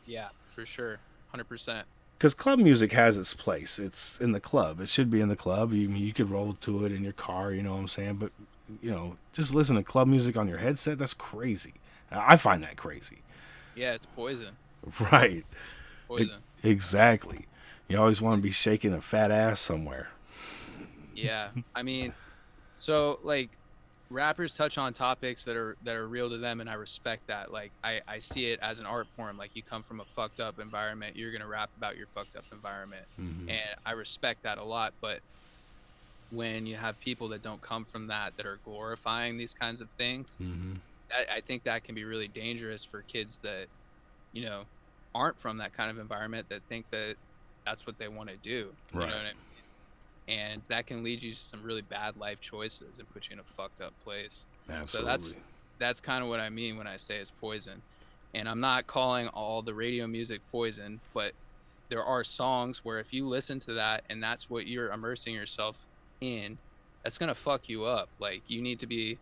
Yeah, for sure, 100%. Because club music has its place. It's in the club. It should be in the club. You could roll to it in your car, you know what I'm saying? But, you know, just listen to club music on your headset, that's crazy. I find that crazy. Yeah, it's poison. Right. Poison. Exactly. You always want to be shaking a fat ass somewhere. Yeah, I mean, so like rappers touch on topics that are real to them, and I respect that. Like I see it as an art form. Like you come from a fucked up environment, you're gonna rap about your fucked up environment, and I respect that a lot. But when you have people that don't come from that are glorifying these kinds of things, I think that can be really dangerous for kids that, you know, aren't from that kind of environment, that think that that's what they want to do. You know what I mean? And that can lead you to some really bad life choices and put you in a fucked up place. Absolutely. So that's kind of what I mean when I say it's poison. And I'm not calling all the radio music poison, but there are songs where if you listen to that and that's what you're immersing yourself in, that's gonna fuck you up. Like you need to be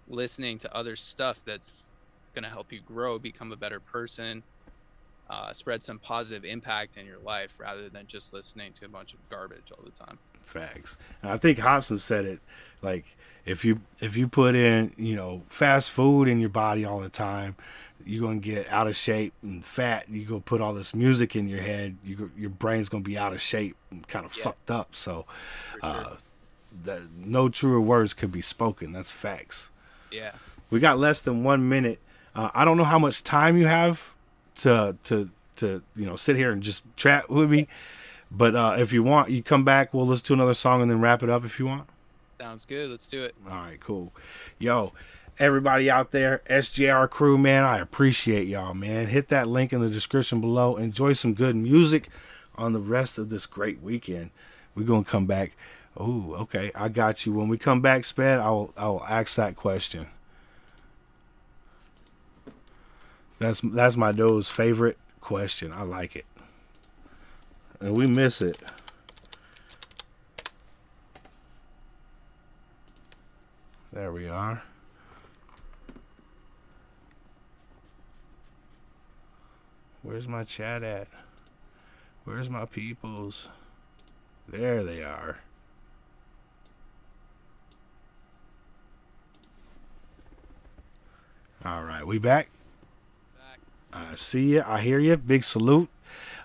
listening to other stuff that's gonna help you grow, become a better person, spread some positive impact in your life, rather than just listening to a bunch of garbage all the time. Facts. And I think Hobson said it, like if you put in, you know, fast food in your body all the time, you're gonna get out of shape and fat. You go put all this music in your head, your brain's gonna be out of shape and kind of fucked up. So no truer words could be spoken. That's facts. Yeah. We got less than 1 minute. I don't know how much time you have to you know, sit here and just chat with me. But if you want, you come back, we'll listen to another song and then wrap it up if you want. Sounds good. Let's do it. All right, cool. Yo, everybody out there, SJR crew, man, I appreciate y'all, man. Hit that link in the description below. Enjoy some good music on the rest of this great weekend. We're going to come back. Oh, okay. I got you. When we come back, Sped, I will ask that question. That's my dude's favorite question. I like it. And we miss it. There we are. Where's my chat at? Where's my peoples? There they are. All right, we back? I see you. I hear you. Big salute.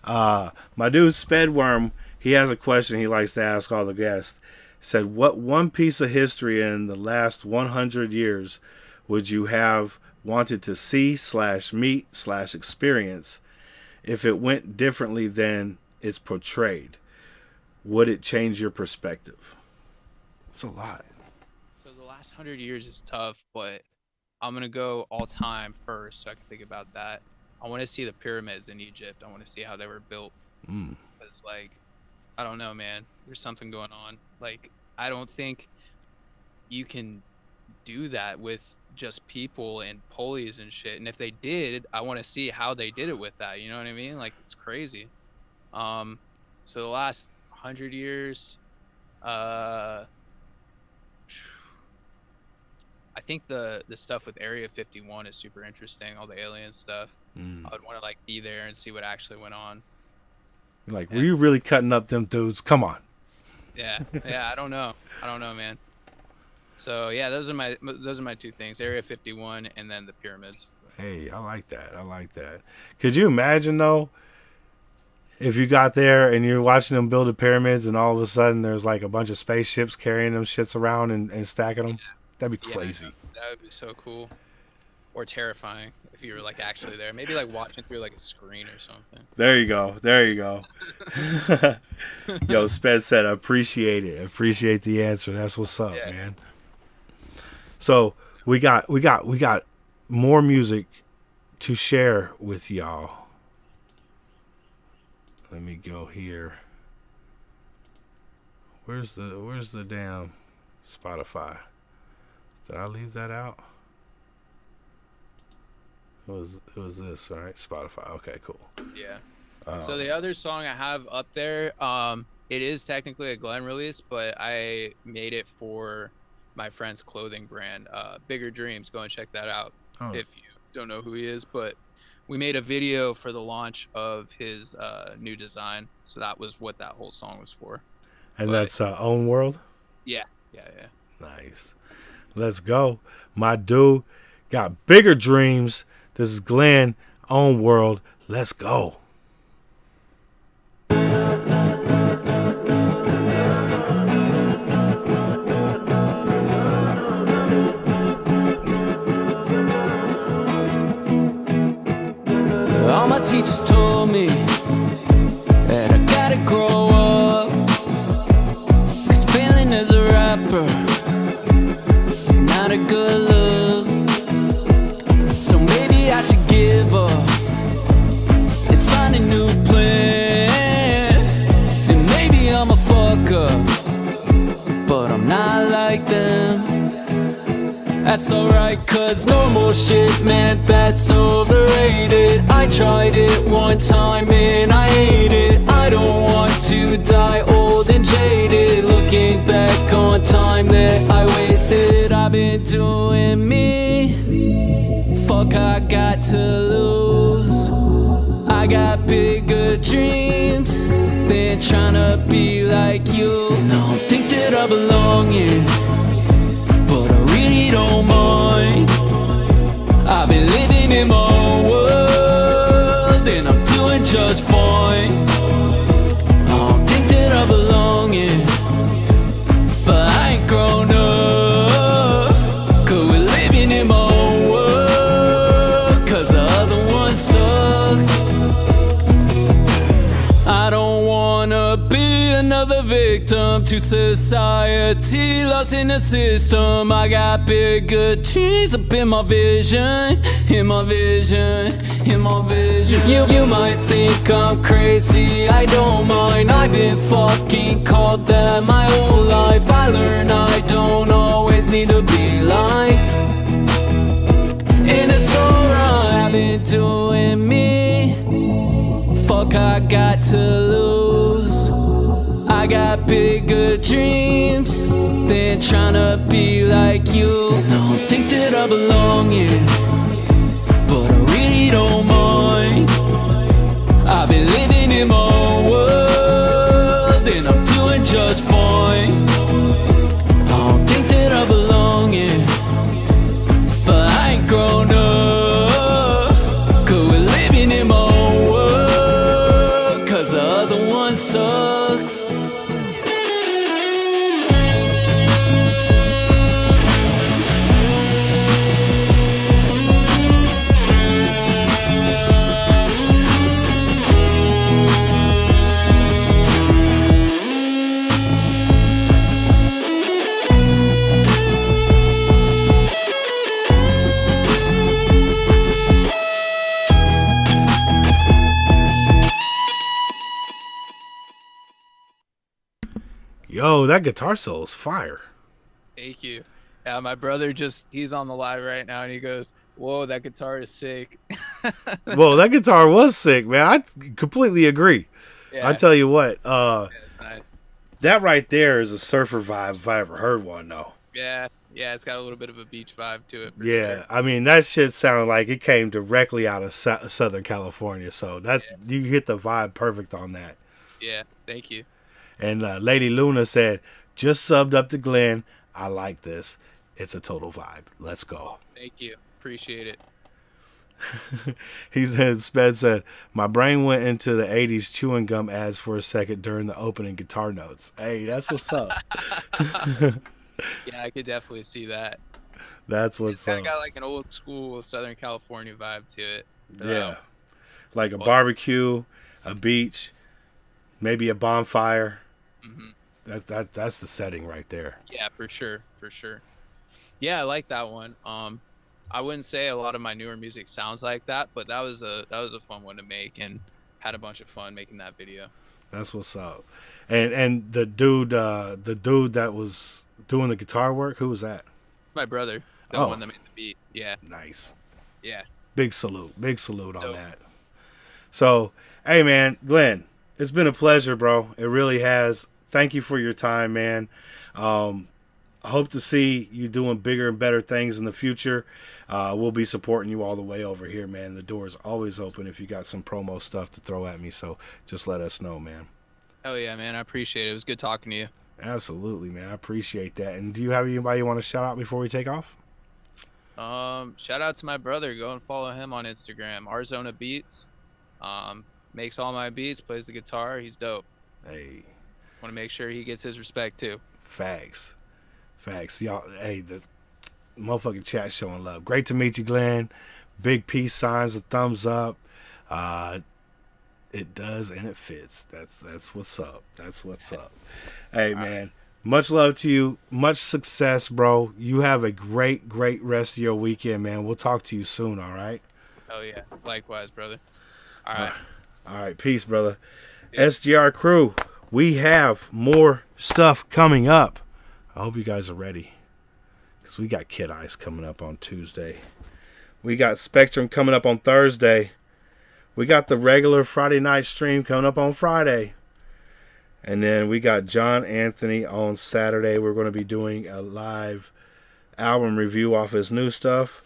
My dude Spedworm, he has a question he likes to ask all the guests. Said, what one piece of history in the last 100 years would you have wanted to see / meet / experience if it went differently than it's portrayed? Would it change your perspective? It's a lot. So the last 100 years is tough, but I'm going to go all time first so I can think about that. I want to see the pyramids in Egypt. I want to see how they were built. It's like, I don't know, man. There's something going on. Like, I don't think you can do that with just people and pulleys and shit. And if they did, I want to see how they did it with that. You know what I mean? Like, it's crazy. So the last 100 years, I think the stuff with Area 51 is super interesting. All the alien stuff. I would want to like be there and see what actually went on. Like, were you really cutting up them dudes? Come on. Yeah. I don't know, man. So yeah, those are my two things: Area 51 and then the pyramids. Hey, I like that. I like that. Could you imagine though, if you got there and you're watching them build the pyramids, and all of a sudden there's like a bunch of spaceships carrying them shits around and stacking them? That'd be Yeah, crazy. that would be so cool, or terrifying if you were like actually there. Maybe like watching through like a screen or something. There you go. There you go. Yo, Sped said, appreciate it. Appreciate the answer. That's what's up, Yeah. man. So we got more music to share with y'all. Let me go here. Where's the damn Spotify? Did I leave that out? It was this, all right? Spotify. Okay, cool. Yeah. So the other song I have up there, it is technically a Glenn release, but I made it for my friend's clothing brand, Bigger Dreams. Go and check that out Oh. if you don't know who he is. But we made a video for the launch of his new design, so that was what that whole song was for. And but- that's Own World? Yeah. Nice. Let's go. My dude got bigger dreams. This is Glenn, Own World. Let's go. All my teachers told me that I gotta grow up, 'cause failing as a rapper is not a good look. So maybe I should give up and find a new plan. And maybe I'm a fuck up, but I'm not like them. That's alright, 'cause normal shit, man, that's overrated. I tried it one time and I hate it. I don't want to die old and jaded, looking back on time that I wasted. I've been doing me, fuck I got to lose. I got bigger dreams than tryna be like you. And I don't think that I belong here, but I really don't mind. I've been living in my own world and I'm doing just fine. I don't think that I belong here, but I ain't grown up, 'cause we're living in my own world, 'cause the other one sucks. I don't wanna be another victim to society, lost in the system. I got bigger dreams up in my vision, in my vision, in my vision. You might think I'm crazy, I don't mind. I've been fucking called that my whole life. I learned I don't always need to be liked, and it's alright. I've been doing me, fuck I got to lose. I got bigger dreams than tryna be like you. And I don't think that I belong here, but I really don't mind. I've been living in my own world and I'm doing just fine. I don't think that I belong here, but I ain't grown up, 'cause we're living in my own world, 'cause the other one sucks. Yo, that guitar solo is fire. Thank you. Yeah, my brother he's on the live right now and he goes, "Whoa, that guitar is sick." Well, that guitar was sick, man. I completely agree. Yeah, I tell you what, it's nice. that right there is a surfer vibe if I ever heard one, though. Yeah, it's got a little bit of a beach vibe to it. For Yeah, sure. I mean that shit sounded like it came directly out of Southern California. So that you hit the vibe perfect on that. Yeah, thank you. And Lady Luna said, "Just subbed up to Glenn. I like this. It's a total vibe. Let's go. Thank you. Appreciate it. He said, Sped said, my brain went into the 80s chewing gum ads for a second during the opening guitar notes. Hey, that's what's up. Yeah, I could definitely see that. That's It's what's kind up. of got like an old school Southern California vibe to it. Yeah. Like a barbecue, a beach, maybe a bonfire. Mhm. That's the setting right there. Yeah, for sure. For sure. Yeah, I like that one. I wouldn't say a lot of my newer music sounds like that, but that was a fun one to make, and had a bunch of fun making that video. That's what's up. And the dude that was doing the guitar work, who was that? My brother, the Oh. one that made the beat. Yeah, Nice. yeah. Big salute on Dope. that. So, hey man, Glenn, it's been a pleasure, bro. It really has. Thank you for your time, man. I hope to see you doing bigger and better things in the future. We'll be supporting you all the way over here, man. The door is always open if you got some promo stuff to throw at me. So just let us know, man. Oh yeah, man. I appreciate it. It was good talking to you. Absolutely, man. I appreciate that. And do you have anybody you want to shout out before we take off? Shout out to my brother. Go and follow him on Instagram. Arzona Beats. Makes all my beats. Plays the guitar. He's dope. Hey, Want to make sure he gets his respect too. facts. Y'all, hey, the motherfucking chat showing love. Great to meet you, Glenn. Big peace signs, a thumbs up. It does and it fits. That's what's up. That's what's up. Hey, man. Much love to you. Much success, bro. You have a great rest of your weekend, man. We'll talk to you soon, all right? Oh yeah. Likewise, brother. All right. All right. Peace, brother. SGR crew, we have more stuff coming up. I hope you guys are ready, because we got Kid Ice coming up on Tuesday. We got Spectrum coming up on Thursday. We got the regular Friday night stream coming up on Friday. And then we got John Anthony on Saturday. We're going to be doing a live album review off his new stuff.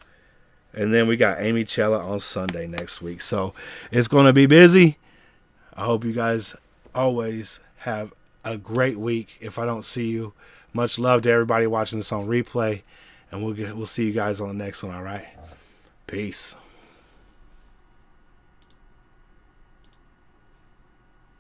And then we got Amy Chella on Sunday next week. So it's going to be busy. I hope you guys always have a great week. If I don't see you, much love to everybody watching this on replay. And we'll see you guys on the next one, all right? Peace.